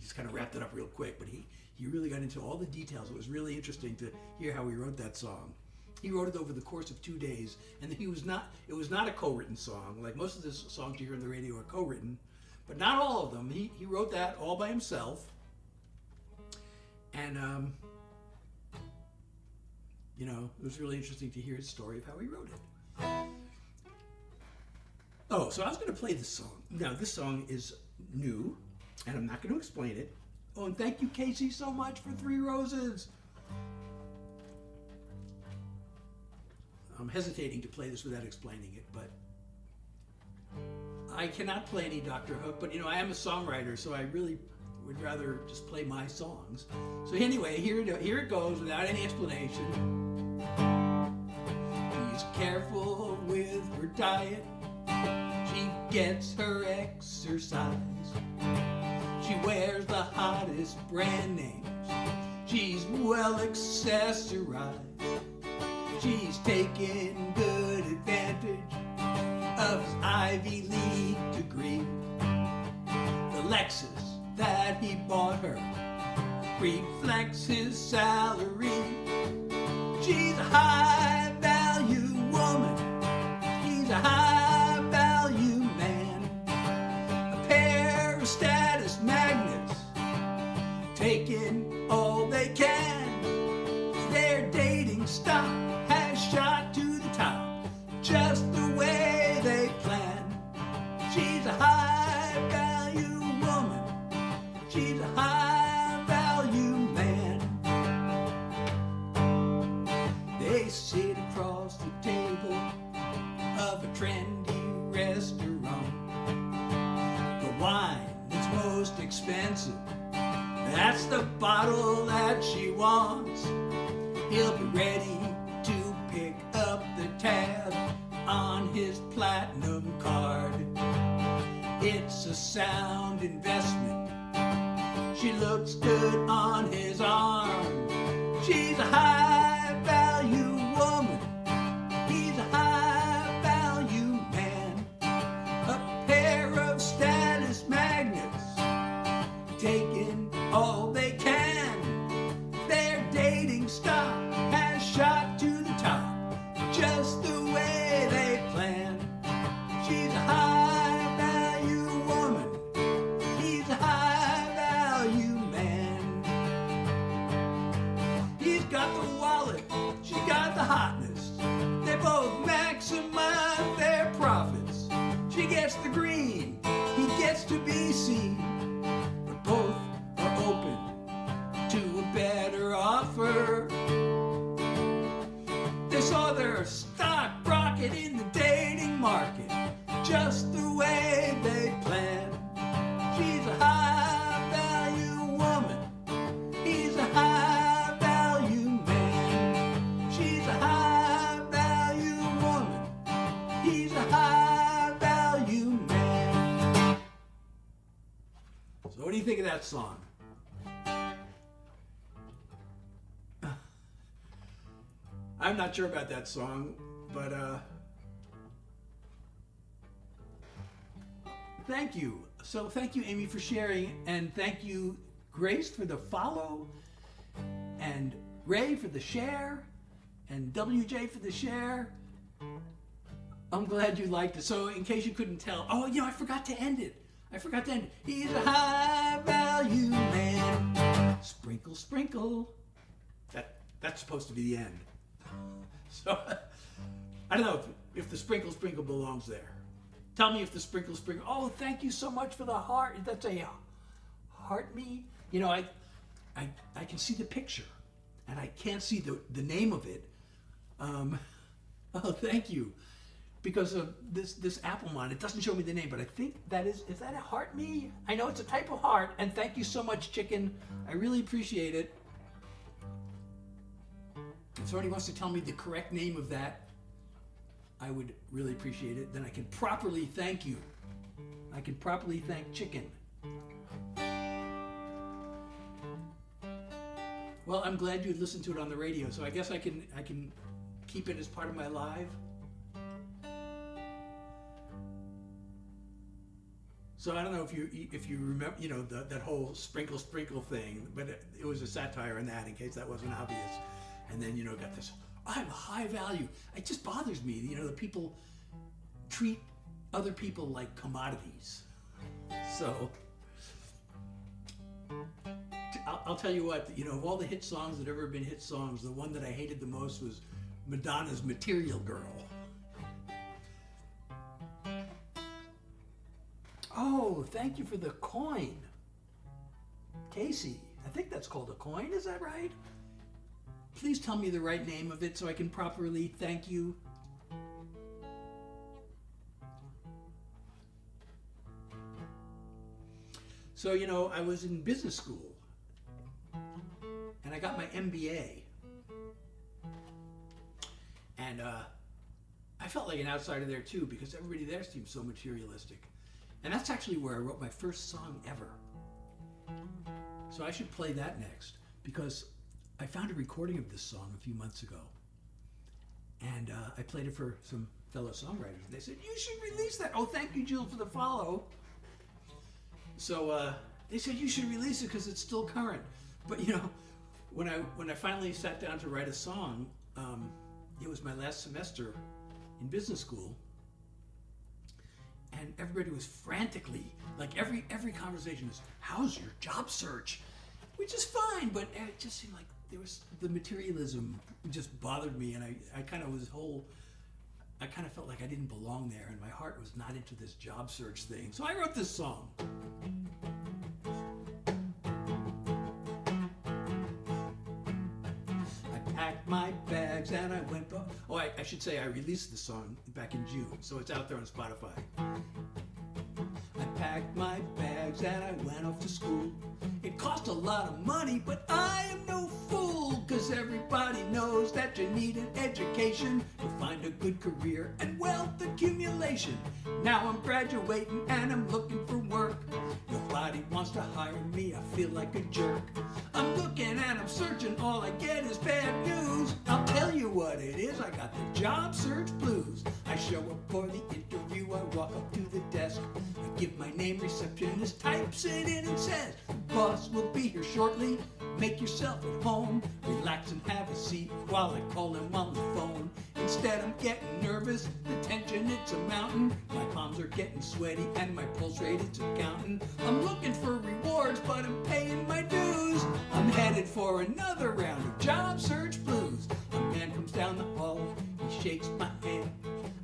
just kind of wrapped it up real quick. But he really got into all the details. It was really interesting to hear how he wrote that song. He wrote it over the course of 2 days, and it was not a co-written song. Like most of the songs you hear on the radio are co-written, but not all of them. He wrote that all by himself, and it was really interesting to hear his story of how he wrote it. Oh, so I was going to play this song. Now, this song is new, and I'm not going to explain it. Oh, and thank you, Casey, so much for 3 roses. I'm hesitating to play this without explaining it, but I cannot play any Dr. Hook, but I am a songwriter, so I really would rather just play my songs. So anyway, here it goes without any explanation. She's careful with her diet. She gets her exercise. She wears the hottest brand names. She's well accessorized. She's taking good advantage of his Ivy League degree. The Lexus that he bought her reflects his salary. She's a high value woman. He's a high value man. A pair of status magnets taking all they can. Their dating stock has shot to the top, just the way they planned. She's a high value woman. She's a high value man. They sit across the table of a trendy restaurant. The wine that's most expensive, that's the bottle that she wants. He'll be ready to pick up the tab on his platinum card. It's a sound investment. She looks good on his arm. She's a high value woman. He's a high value man. A pair of status magnets taking all they can. Their dating stock has shot to the top, just the way they planned. She's a high value woman. He's a high value man. He's got the wallet, she's got the hotness. They both maximize their profits. She gets the green, he gets to be seen. But both are open to a better offer. They saw their stock rocket in the dating market, just the way they planned. She's a high value woman. He's a high value man. She's a high value woman. He's a high value man. So what do you think of that song? I'm not sure about that song, but thank you. So thank you, Amy, for sharing, and thank you, Grace, for the follow, and Ray for the share, and WJ for the share. I'm glad you liked it. So in case you couldn't tell, I forgot to end it. He's a high value man. Sprinkle, sprinkle. That's supposed to be the end. So, I don't know if the sprinkle sprinkle belongs there. Tell me if the sprinkle sprinkle. Oh, thank you so much for the heart. That's a heart me. I can see the picture, and I can't see the name of it. Oh, thank you. Because of this Applemon, it doesn't show me the name, but I think is that a heart me? I know it's a type of heart, and thank you so much, Chicken. I really appreciate it. If somebody wants to tell me the correct name of that, I would really appreciate it. Then I can properly thank you. I can properly thank Chicken. Well, I'm glad you listened to it on the radio, so I guess I can keep it as part of my live. So I don't know if you remember, that whole sprinkle sprinkle thing, but it was a satire on that, in case that wasn't obvious. And then got this. I'm a high value. It just bothers me. The people treat other people like commodities. So I'll tell you what. Of all the hit songs that ever been hit songs, the one that I hated the most was Madonna's "Material Girl." Oh, thank you for the coin. Casey, I think that's called a coin, is that right? Please tell me the right name of it so I can properly thank you. So, I was in business school and I got my MBA. And I felt like an outsider there too, because everybody there seemed so materialistic. And that's actually where I wrote my first song ever. So I should play that next, because I found a recording of this song a few months ago. And I played it for some fellow songwriters. And they said, you should release that. Oh, thank you, Jill, for the follow. So they said, you should release it because it's still current. But when I finally sat down to write a song, it was my last semester in business school. And everybody was frantically, like every conversation is, how's your job search? Which is fine, but it just seemed like there was the materialism just bothered me, and I kind of felt like I didn't belong there, and my heart was not into this job search thing. So I wrote this song. I packed my bags and I went. Oh, I should say I released the song back in June, so it's out there on Spotify. I packed my bags and I went off to school. It cost a lot of money, but I am no fool, 'cause everybody knows that you need an education to find a good career and wealth accumulation. Now I'm graduating and I'm looking for work. Nobody wants to hire me, I feel like a jerk. I'm looking and I'm searching, all I get is bad news. I'll tell you what it is, I got the job search blues. I show up for the interview, I walk up to the desk. I give my name, receptionist types it in and says, boss will be here shortly, make yourself at home. Relax and have a seat while I call him on the phone. Instead I'm getting nervous, the tension it's a mountain. My palms are getting sweaty and my pulse rate it's a counting. I'm looking for rewards but I'm paying my dues. I'm headed for another round of job search blues. A man comes down the hall, he shakes my hand.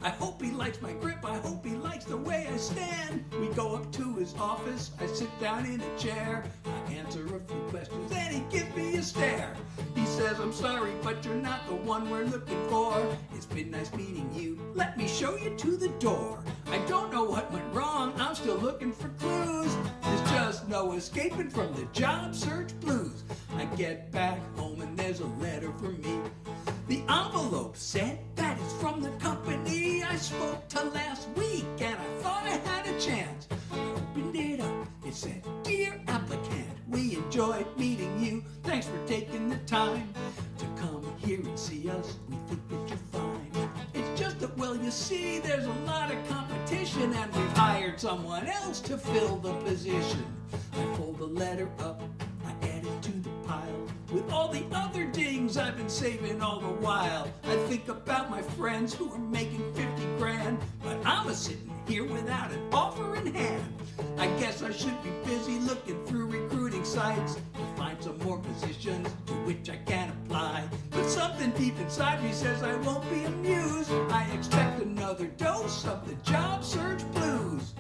I hope he likes my grip, I hope he likes the way I stand. We go up to his office, I sit down in a chair. I answer a few questions and he gives me a stare. He says, I'm sorry, but you're not the one we're looking for. It's been nice meeting you, let me show you to the door. I don't know what went wrong, I'm still looking for clues. There's just no escaping from the job search blues. I get back home and there's a letter for me. The envelope said that it's from the company I spoke to last week, and I thought I had a chance. I opened it up, it said, Dear applicant, we enjoyed meeting you. Thanks for taking the time to come here and see us. We think that you're fine. It's just that, well, you see, there's a lot of competition, and we've hired someone else to fill the position. I fold the letter up, I add it to the pile with all the other dings I've been saving all the while. I think about my friends who are making 50 grand, but I'm sitting here without an offer in hand. I guess I should be busy looking through recruiting sites to find some more positions to which I can apply. But something deep inside me says I won't be amused. I expect another dose of the job search blues.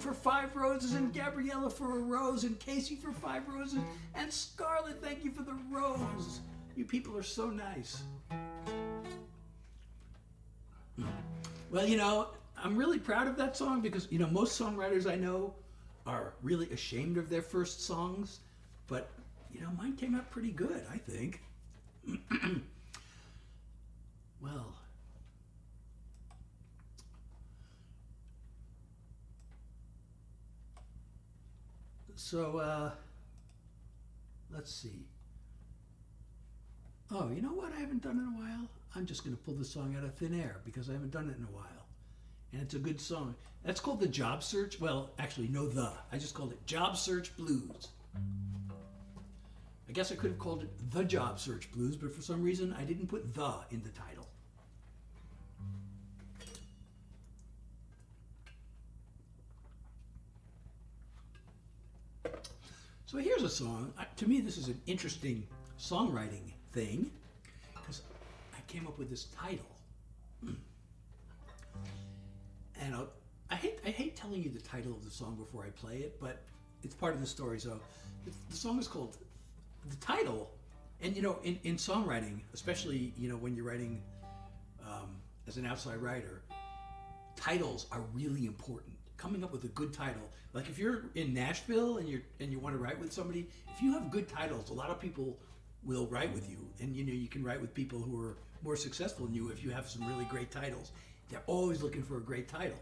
For 5 roses, and Gabriella for a rose, and Casey for 5 roses, and Scarlett, thank you for the rose. You people are so nice. Well, I'm really proud of that song because, most songwriters I know are really ashamed of their first songs, but, mine came out pretty good, I think. Well, so, let's see. oh, you know what I haven't done in a while? I'm just going to pull this song out of thin air because I haven't done it in a while. And it's a good song. That's called the Job Search. Well, actually, no, I just called it Job Search Blues. I guess I could have called it The Job Search Blues, but for some reason I didn't put the in the title. So here's a song. To me, this is an interesting songwriting thing because I came up with this title. And I hate telling you the title of the song before I play it, but it's part of the story. So the song is called, the title, and you know, in songwriting, especially, you know, when you're writing as an outside writer, titles are really important. Coming up with a good title. Like if you're in Nashville and you want to write with somebody, if you have good titles, a lot of people will write with you, and you know, you can write with people who are more successful than you if you have some really great titles. They're always looking for a great title.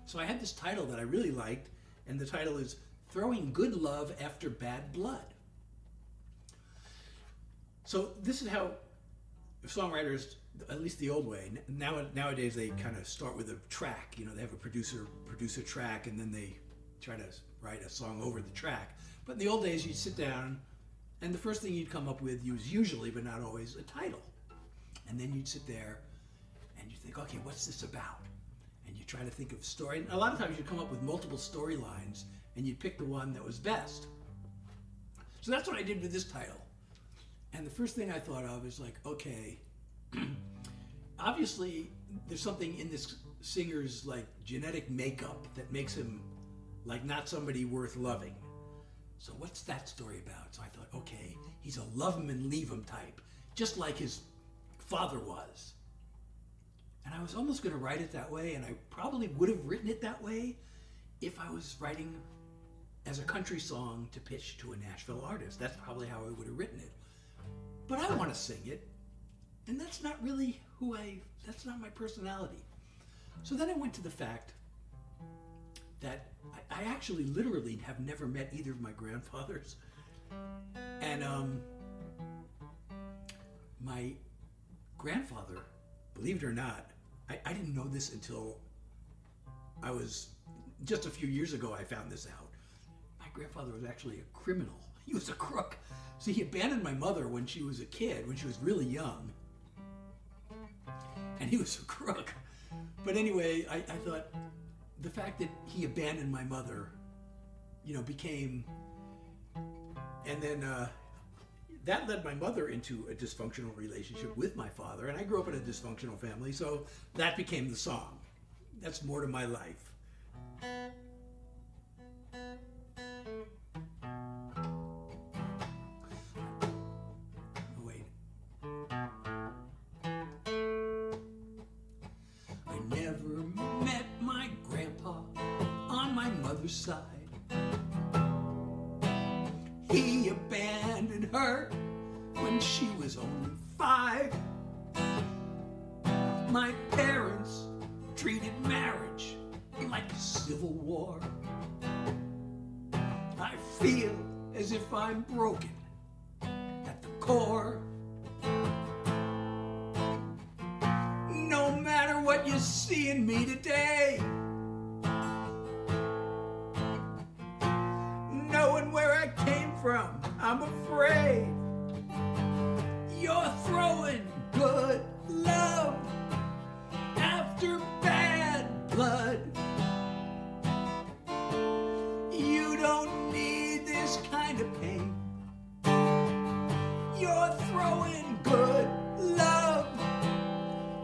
So I had this title that I really liked, and the title is Throwing Good Love After Bad Blood. So this is how songwriters, at least the old way, nowadays they kind of start with a track. You know, they have a producer produce a track, and then they try to write a song over the track. But in the old days, you'd sit down, and the first thing you'd come up with was usually, but not always, a title. And then you'd sit there, and you think, okay, what's this about? And you try to think of story. And a lot of times you'd come up with multiple storylines, and you'd pick the one that was best. So that's what I did with this title. And the first thing I thought of is like, okay, obviously there's something in this singer's like genetic makeup that makes him like not somebody worth loving. So what's that story about? So I thought, okay, he's a love him and leave him type, just like his father was. And I was almost going to write it that way, and I probably would have written it that way if I was writing as a country song to pitch to a Nashville artist. That's probably how I would have written it. But I want to sing it, and that's not really that's not my personality. So then I went to the fact that I actually literally have never met either of my grandfathers. And my grandfather, believe it or not, I didn't know this until I was, just a few years ago I found this out. My grandfather was actually a criminal. He was a crook. So he abandoned my mother when she was a kid, when she was really young. And he was a crook. But anyway, I thought the fact that he abandoned my mother, you know, became, and then that led my mother into a dysfunctional relationship with my father, and I grew up in a dysfunctional family, so that became the song. That's more to my life. Wait. I never met my grandpa on my mother's side. He abandoned her when she was only 5. My parents treated marriage like a civil war. I feel as if I'm broken at the core. No matter what you see in me today, knowing where I came from, I'm afraid you're throwing good love after bad blood. You don't need this kind of pain. You're throwing good love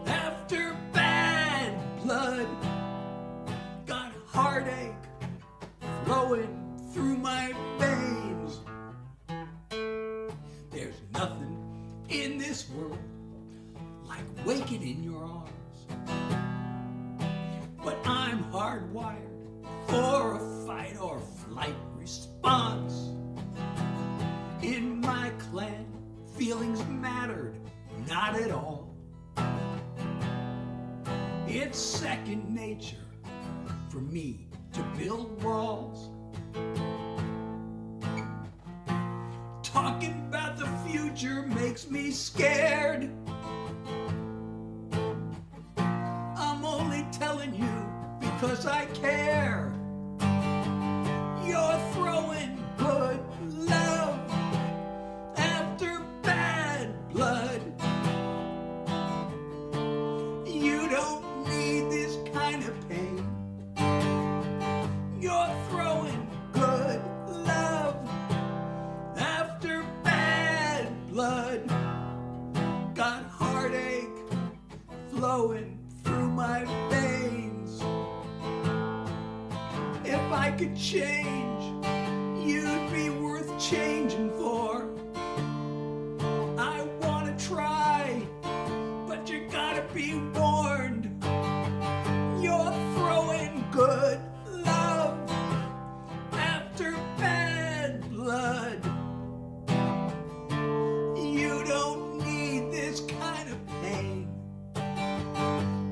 after bad blood. Got heartache flowing through my veins. There's nothing in this world like waking in your arms. But I'm hardwired for a fight or flight response. In my clan, feelings mattered not at all. It's second nature for me to build walls. Talking about the future future makes me scared. I'm only telling you because I care. You're throwing good love after bad blood. You don't need this kind of pain. You're throwing good love after bad blood. Got heartache flowing through my veins. If I could change, you'd be worth changing for. I wanna try, but you gotta be warned. You're throwing good love after bad blood. You don't need this kind of pain.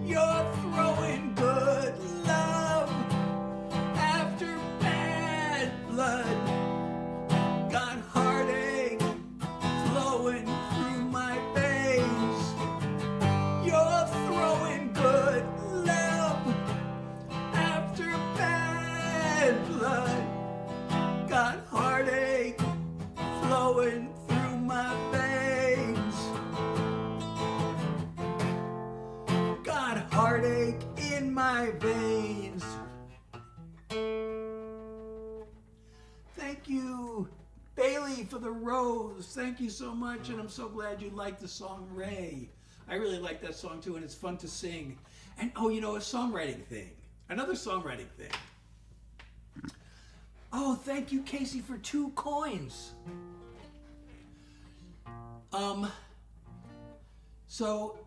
You're throwing good love after bad blood. Got heartache flowing through my veins. You're throwing good love after bad blood. Got heartache flowing through my veins. Got heartache in my veins. Thank you, Bailey, for the rose. Thank you so much, and I'm so glad you liked the song Ray. I really like that song too, and it's fun to sing. And oh, you know, a songwriting thing. Another songwriting thing. Oh, thank you, Casey, for 2 coins. So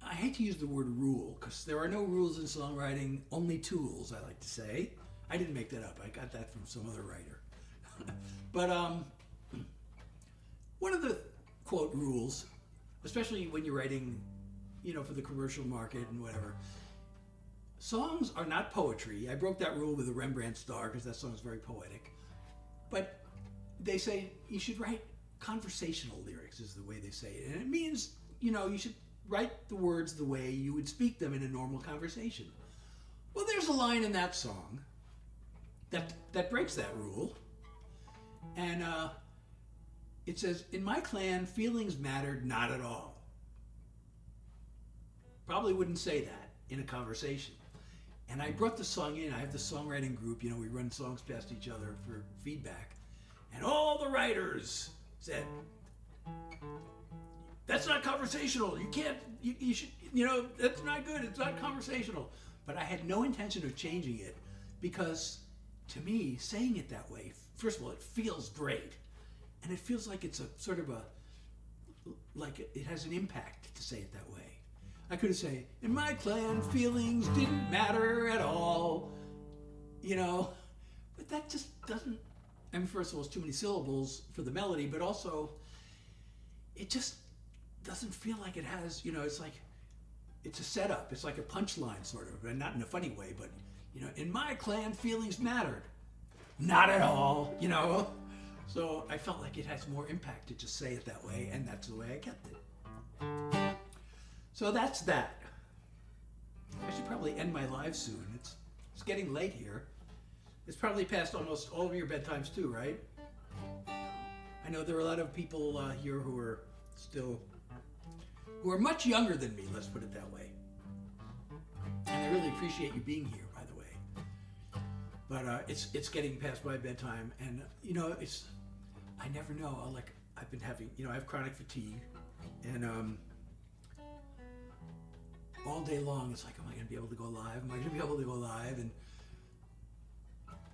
I hate to use the word rule because there are no rules in songwriting, only tools, I like to say. I didn't make that up. I got that from some other writer. But one of the quote rules, especially when you're writing, you know, for the commercial market and whatever, songs are not poetry. I broke that rule with a Rembrandt star because that song is very poetic. But they say you should write conversational lyrics is the way they say it. And it means, you know, you should write the words the way you would speak them in a normal conversation. Well, there's a line in that song that breaks that rule. And it says, in my clan, feelings mattered not at all. Probably wouldn't say that in a conversation. And I brought the song in. I have the songwriting group. You know, we run songs past each other for feedback. And all the writers said, that's not conversational. You can't, you should, you know, that's not good. It's not conversational. But I had no intention of changing it because to me, saying it that way, first of all, it feels great. And it feels like it's a sort of a, like it has an impact to say it that way. I could say, in my clan, feelings didn't matter at all, you know, but that just doesn't, I mean, first of all, it's too many syllables for the melody, but also it just doesn't feel like it has, you know, it's like, it's a setup. It's like a punchline sort of, and not in a funny way, but, you know, in my clan, feelings mattered. Not at all, you know. So I felt like it has more impact to just say it that way, and that's the way I kept it. So that's that. I should probably end my live soon. It's getting late here. It's probably past almost all of your bedtimes too, right? I know there are a lot of people here who are much younger than me, let's put it that way. And I really appreciate you being here, by the way. But it's getting past my bedtime, and you know, I never know. I've been having, you know, I have chronic fatigue, and all day long it's like, am I going to be able to go live? Am I going to be able to go live? And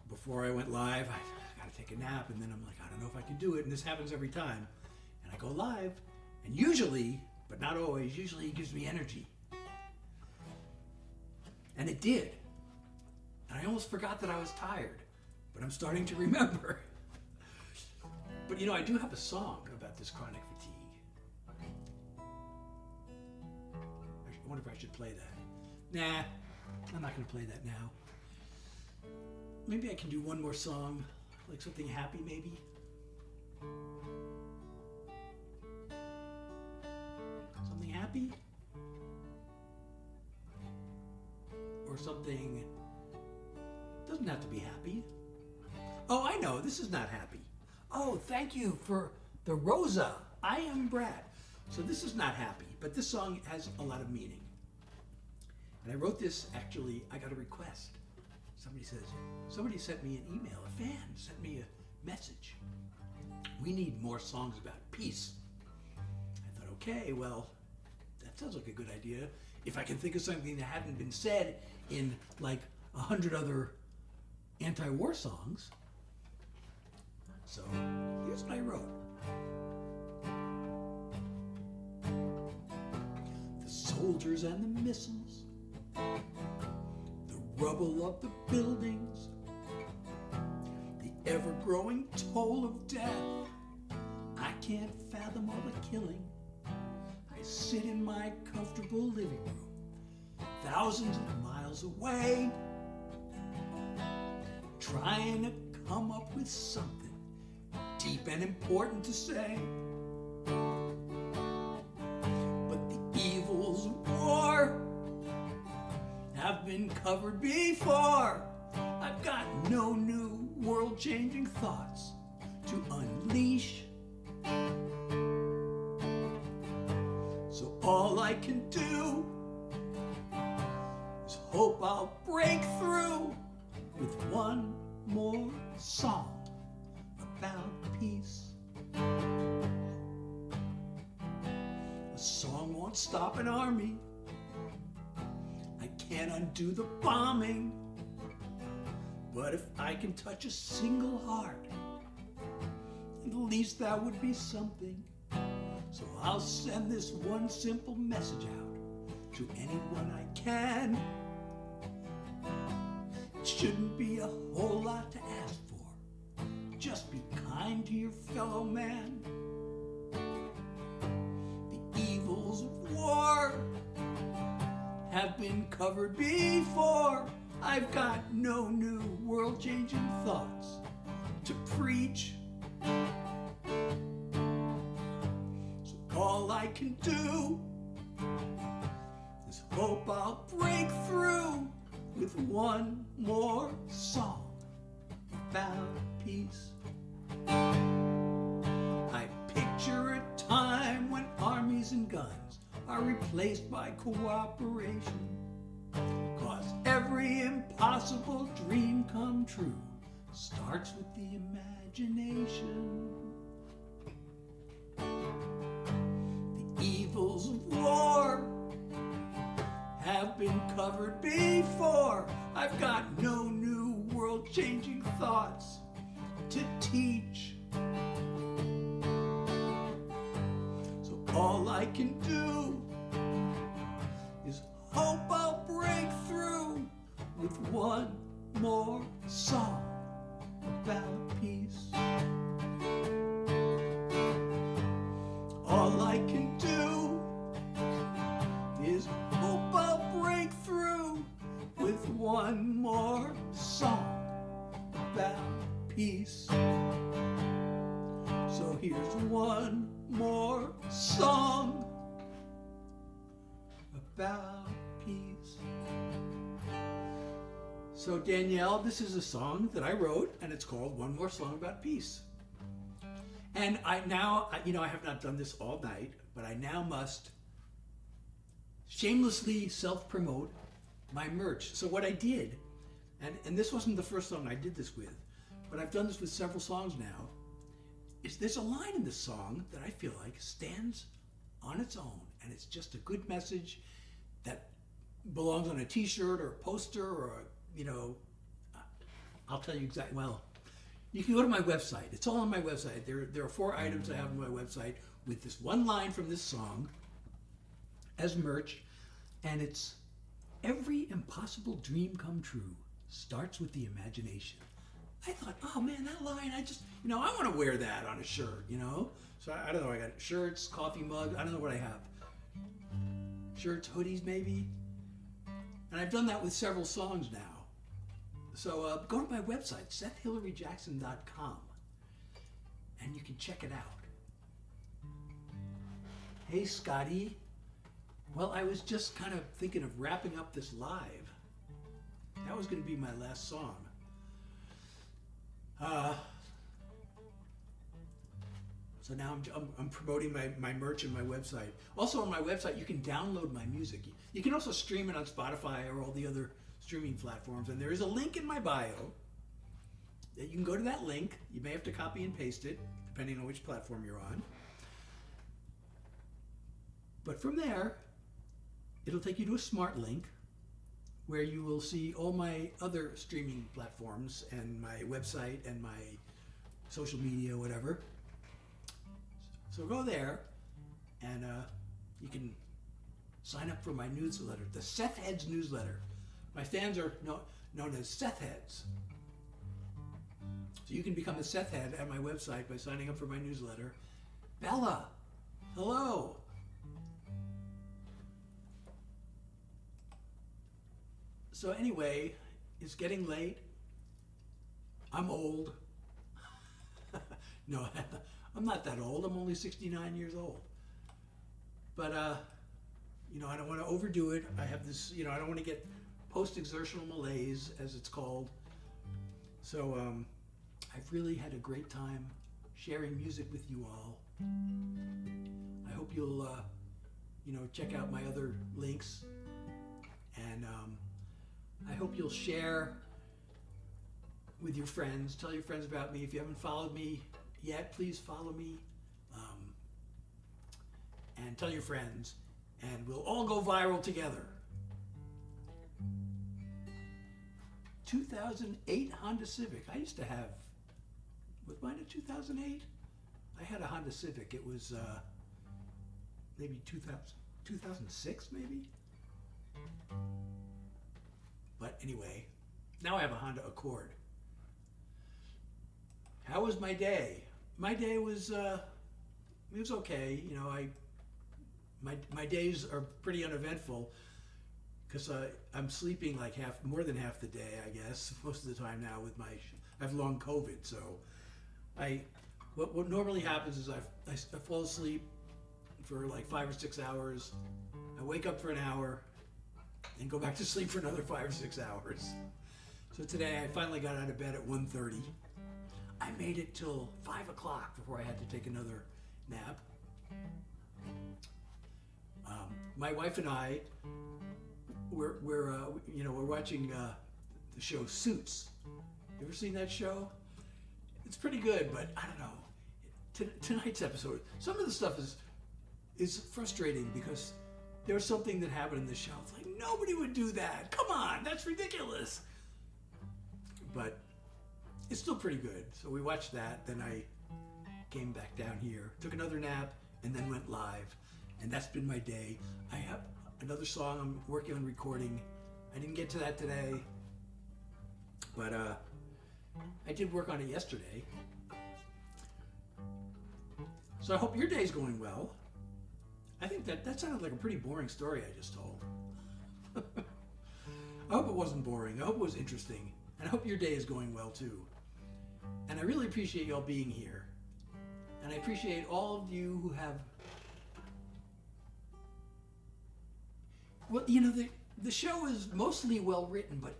before I went live, I got to take a nap, and then I'm like, I don't know if I can do it. And this happens every time. And I go live, and usually, but not always, usually it gives me energy. And it did. And I almost forgot that I was tired, but I'm starting to remember. But you know, I do have a song about this chronic fatigue. I wonder if I should play that. Nah, I'm not going to play that now. Maybe I can do one more song, like something happy maybe. happy? Or something doesn't have to be happy. Oh, I know, this is not happy. Oh, thank you for the Rosa. I am Brad. So this is not happy, but this song has a lot of meaning. And I wrote this, actually, I got a request. Somebody sent me an email, a fan sent me a message. We need more songs about peace. I thought, okay, well, that sounds like a good idea. If I can think of something that hadn't been said in like 100 other anti-war songs. So here's what I wrote. The soldiers and the missiles, the rubble of the buildings, the ever-growing toll of death. I can't fathom all the killing. I sit in my comfortable living room, thousands of miles away, trying to come up with something deep and important to say. But the evils of war have been covered before. I've got no new world-changing thoughts to unleash. So all I can do is hope I'll break through with one more song about peace. A song won't stop an army. I can't undo the bombing. But if I can touch a single heart, at least that would be something. So I'll send this one simple message out to anyone I can. It shouldn't be a whole lot to ask for. Just be kind to your fellow man. The evils of war have been covered before. I've got no new world-changing thoughts to preach. So all I can do is hope I'll break through with one more song about peace. I picture a time when armies and guns are replaced by cooperation. 'Cause every impossible dream come true starts with the imagination. The evils of war have been covered before. I've got no new world-changing thoughts to teach. So all I can do is hope I'll break through with one more song about peace. All I can do is hope I'll break through with one more song about peace. So here's one more song about peace. So Danielle, this is a song that I wrote, and it's called One More Song About Peace. And I have not done this all night, but I now must shamelessly self-promote my merch. So what I did, and this wasn't the first song I did this with, but I've done this with several songs now, is there's a line in this song that I feel like stands on its own, and it's just a good message that belongs on a t-shirt or a poster or, I'll tell you exactly, well, you can go to my website. It's all on my website. There are 4 items I have on my website with this one line from this song as merch, and it's every impossible dream come true starts with the imagination. I thought, oh man, that line, I want to wear that on a shirt, So I don't know, I got shirts, coffee mug, I don't know what I have. Shirts, hoodies maybe. And I've done that with several songs now. So go to my website, SethHillaryJackson.com, and you can check it out. Hey Scotty, Well, I was just kind of thinking of wrapping up this live. That was going to be my last song. So now I'm promoting my merch and my website. Also on my website, you can download my music. You can also stream it on Spotify or all the other streaming platforms. And there is a link in my bio that you can go to that link. You may have to copy and paste it, depending on which platform you're on. But from there, it'll take you to a smart link where you will see all my other streaming platforms and my website and my social media, whatever. So go there and you can sign up for my newsletter, the Seth Heads newsletter. My fans are known as Seth Heads. So you can become a Seth Head at my website by signing up for my newsletter. Bella, hello. So anyway, it's getting late. I'm old. No, I'm not that old. I'm only 69 years old. But, I don't want to overdo it. I have this, I don't want to get post-exertional malaise, as it's called. So I've really had a great time sharing music with you all. I hope you'll, check out my other links. And I hope you'll share with your friends. Tell your friends about me. If you haven't followed me yet, please follow me. And tell your friends. And we'll all go viral together. 2008 Honda Civic. I used to have, was mine a 2008? I had a Honda Civic. It was maybe 2006 maybe? But anyway, now I have a Honda Accord. How was my day? My day was, it was okay. My days are pretty uneventful because I'm sleeping like more than half the day, I guess, most of the time now with I have long COVID. So what normally happens is I fall asleep for like 5 or 6 hours. I wake up for an hour and go back to sleep for another 5 or 6 hours. So today I finally got out of bed at 1:30. I made it till 5 o'clock before I had to take another nap. My wife and I, we're watching the show Suits. You ever seen that show? It's pretty good, but I don't know. Tonight's episode, some of the stuff is frustrating because there was something that happened in the show. It's like, nobody would do that. Come on, that's ridiculous. But it's still pretty good. So we watched that. Then I came back down here, took another nap, and then went live. And that's been my day. I have another song I'm working on recording. I didn't get to that today, but I did work on it yesterday. So I hope your day's going well. I think that sounded like a pretty boring story I just told. I hope it wasn't boring. I hope it was interesting. And I hope your day is going well too. And I really appreciate y'all being here. And I appreciate all of you who have... Well, the show is mostly well written, but,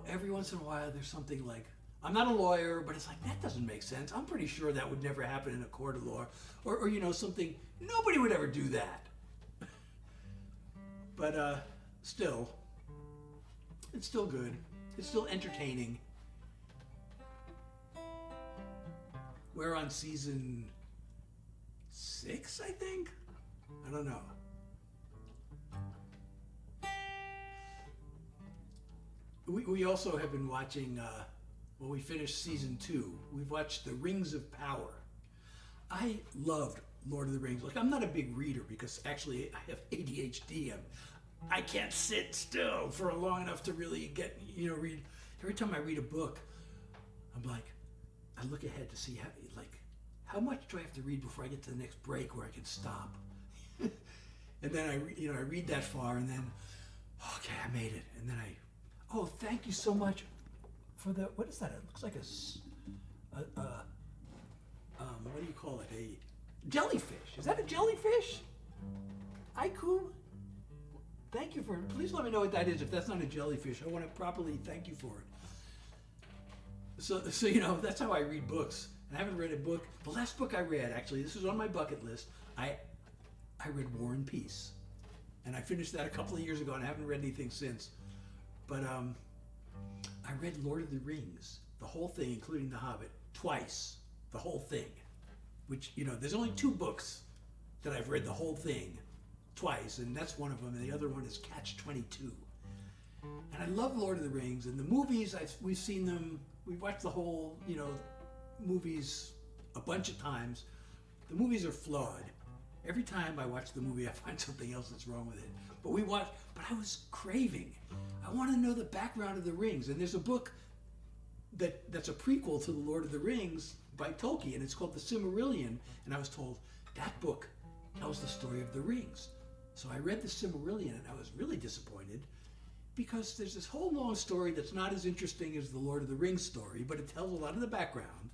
every once in a while there's something like, I'm not a lawyer, but it's like, that doesn't make sense. I'm pretty sure that would never happen in a court of law. Or something, nobody would ever do that. But still, it's still good. It's still entertaining. We're on season 6, I think? I don't know. We also have been watching, we finished season 2. We've watched The Rings of Power. I loved Lord of the Rings. Like, I'm not a big reader because actually I have ADHD. I can't sit still for long enough to really read. Every time I read a book, I'm like, I look ahead to see how much do I have to read before I get to the next break where I can stop. And then I read that far and then, okay, I made it. And then oh, thank you so much for the, what is that? It looks like what do you call it? A jellyfish. Is that a jellyfish? Haiku? Thank you for it. Please let me know what that is. If that's not a jellyfish, I want to properly thank you for it. So you know, that's how I read books. And I haven't read a book. The last book I read, actually, this was on my bucket list. I read War and Peace. And I finished that a couple of years ago, and I haven't read anything since. But I read Lord of the Rings, the whole thing, including The Hobbit, twice. The whole thing. Which, you know, there's only 2 books that I've read the whole thing twice, and that's one of them, and the other one is Catch-22. And I love Lord of the Rings, and the movies, we've seen them, we've watched the whole, you know, movies a bunch of times. The movies are flawed. Every time I watch the movie, I find something else that's wrong with it. But I was craving. I want to know the background of the rings, and there's a book that's a prequel to the Lord of the Rings by Tolkien. It's called The Silmarillion, and I was told that book tells the story of the rings. So I read The Silmarillion, and I was really disappointed because there's this whole long story that's not as interesting as the Lord of the Rings story, but it tells a lot of the background.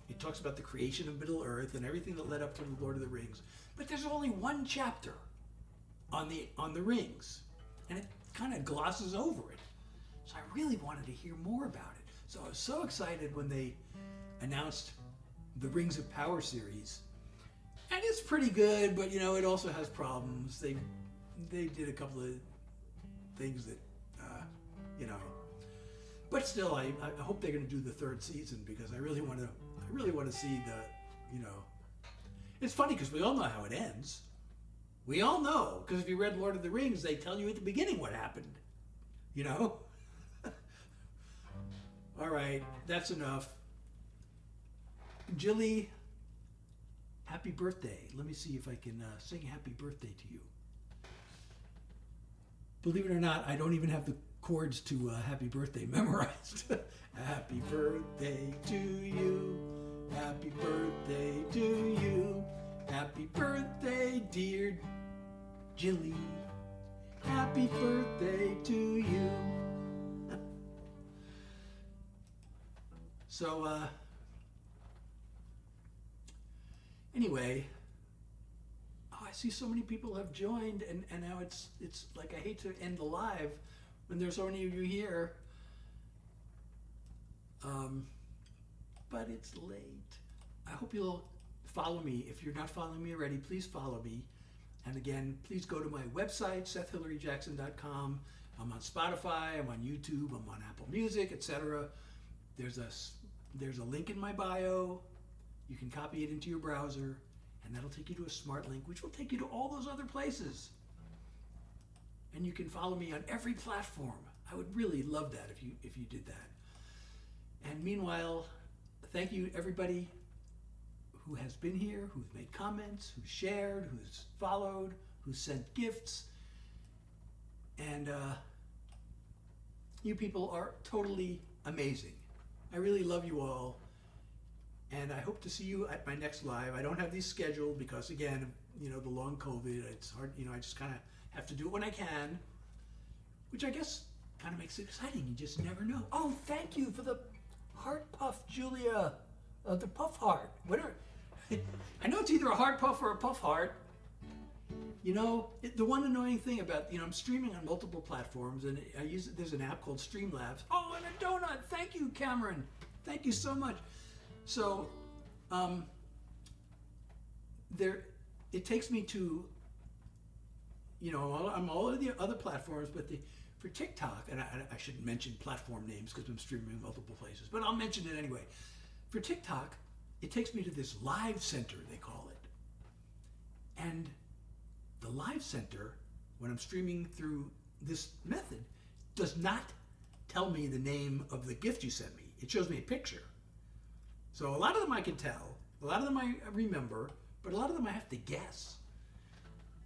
It talks about the creation of Middle-earth and everything that led up to the Lord of the Rings. But there's only one chapter on the rings, and it kind of glosses over it. So I really wanted to hear more about it. So I was so excited when they announced the Rings of Power series. And it's pretty good, but you know, it also has problems. They did a couple of things that, you know, but still, I hope they're going to do the 3rd season because I really want to see the, you know, it's funny because we all know how it ends. We all know, because if you read Lord of the Rings, they tell you at the beginning what happened, you know? All right, that's enough. Jilly, happy birthday. Let me see if I can sing happy birthday to you. Believe it or not, I don't even have the chords to happy birthday memorized. Happy birthday to you. Happy birthday to you. Happy birthday, dear Jilly. Happy birthday to you. So, anyway, I see so many people have joined, and now it's like I hate to end the live when there's so many of you here. But it's late. I hope you'll follow me. If you're not following me already, please follow me. And again, please go to my website, SethHillaryJackson.com. I'm on Spotify, I'm on YouTube, I'm on Apple Music, etc. There's a link in my bio. You can copy it into your browser, and that'll take you to a smart link, which will take you to all those other places. And you can follow me on every platform. I would really love that if you did that. And meanwhile, thank you everybody who has been here, who's made comments, who's shared, who's followed, who's sent gifts. And you people are totally amazing. I really love you all. And I hope to see you at my next live. I don't have these scheduled because, again, you know, the long COVID, it's hard, you know, I just kind of have to do it when I can, which I guess kind of makes it exciting. You just never know. Oh, thank you for the heart puff, Julia. The puff heart. Whatever. I know it's either a heart puff or a puff heart. You know, the one annoying thing about, you know, I'm streaming on multiple platforms, and there's an app called Streamlabs. Oh, and a donut. Thank you, Cameron. Thank you so much. So, it takes me to, you know, I'm all of the other platforms, but for TikTok, and I shouldn't mention platform names because I'm streaming in multiple places, but I'll mention it anyway. For TikTok, it takes me to this live center, they call it. And the live center, when I'm streaming through this method, does not tell me the name of the gift you sent me. It shows me a picture. So a lot of them I can tell, a lot of them I remember, but a lot of them I have to guess.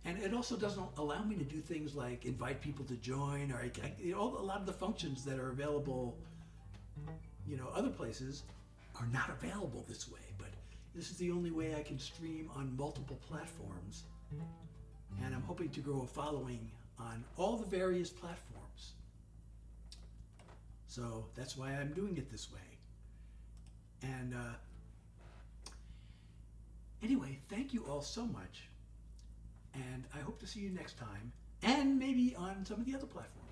And it also doesn't allow me to do things like invite people to join, or a lot of the functions that are available, you know, other places are not available this way. But this is the only way I can stream on multiple platforms. And I'm hoping to grow a following on all the various platforms. So that's why I'm doing it this way. And anyway, thank you all so much. and I hope to see you next time, and maybe on some of the other platforms.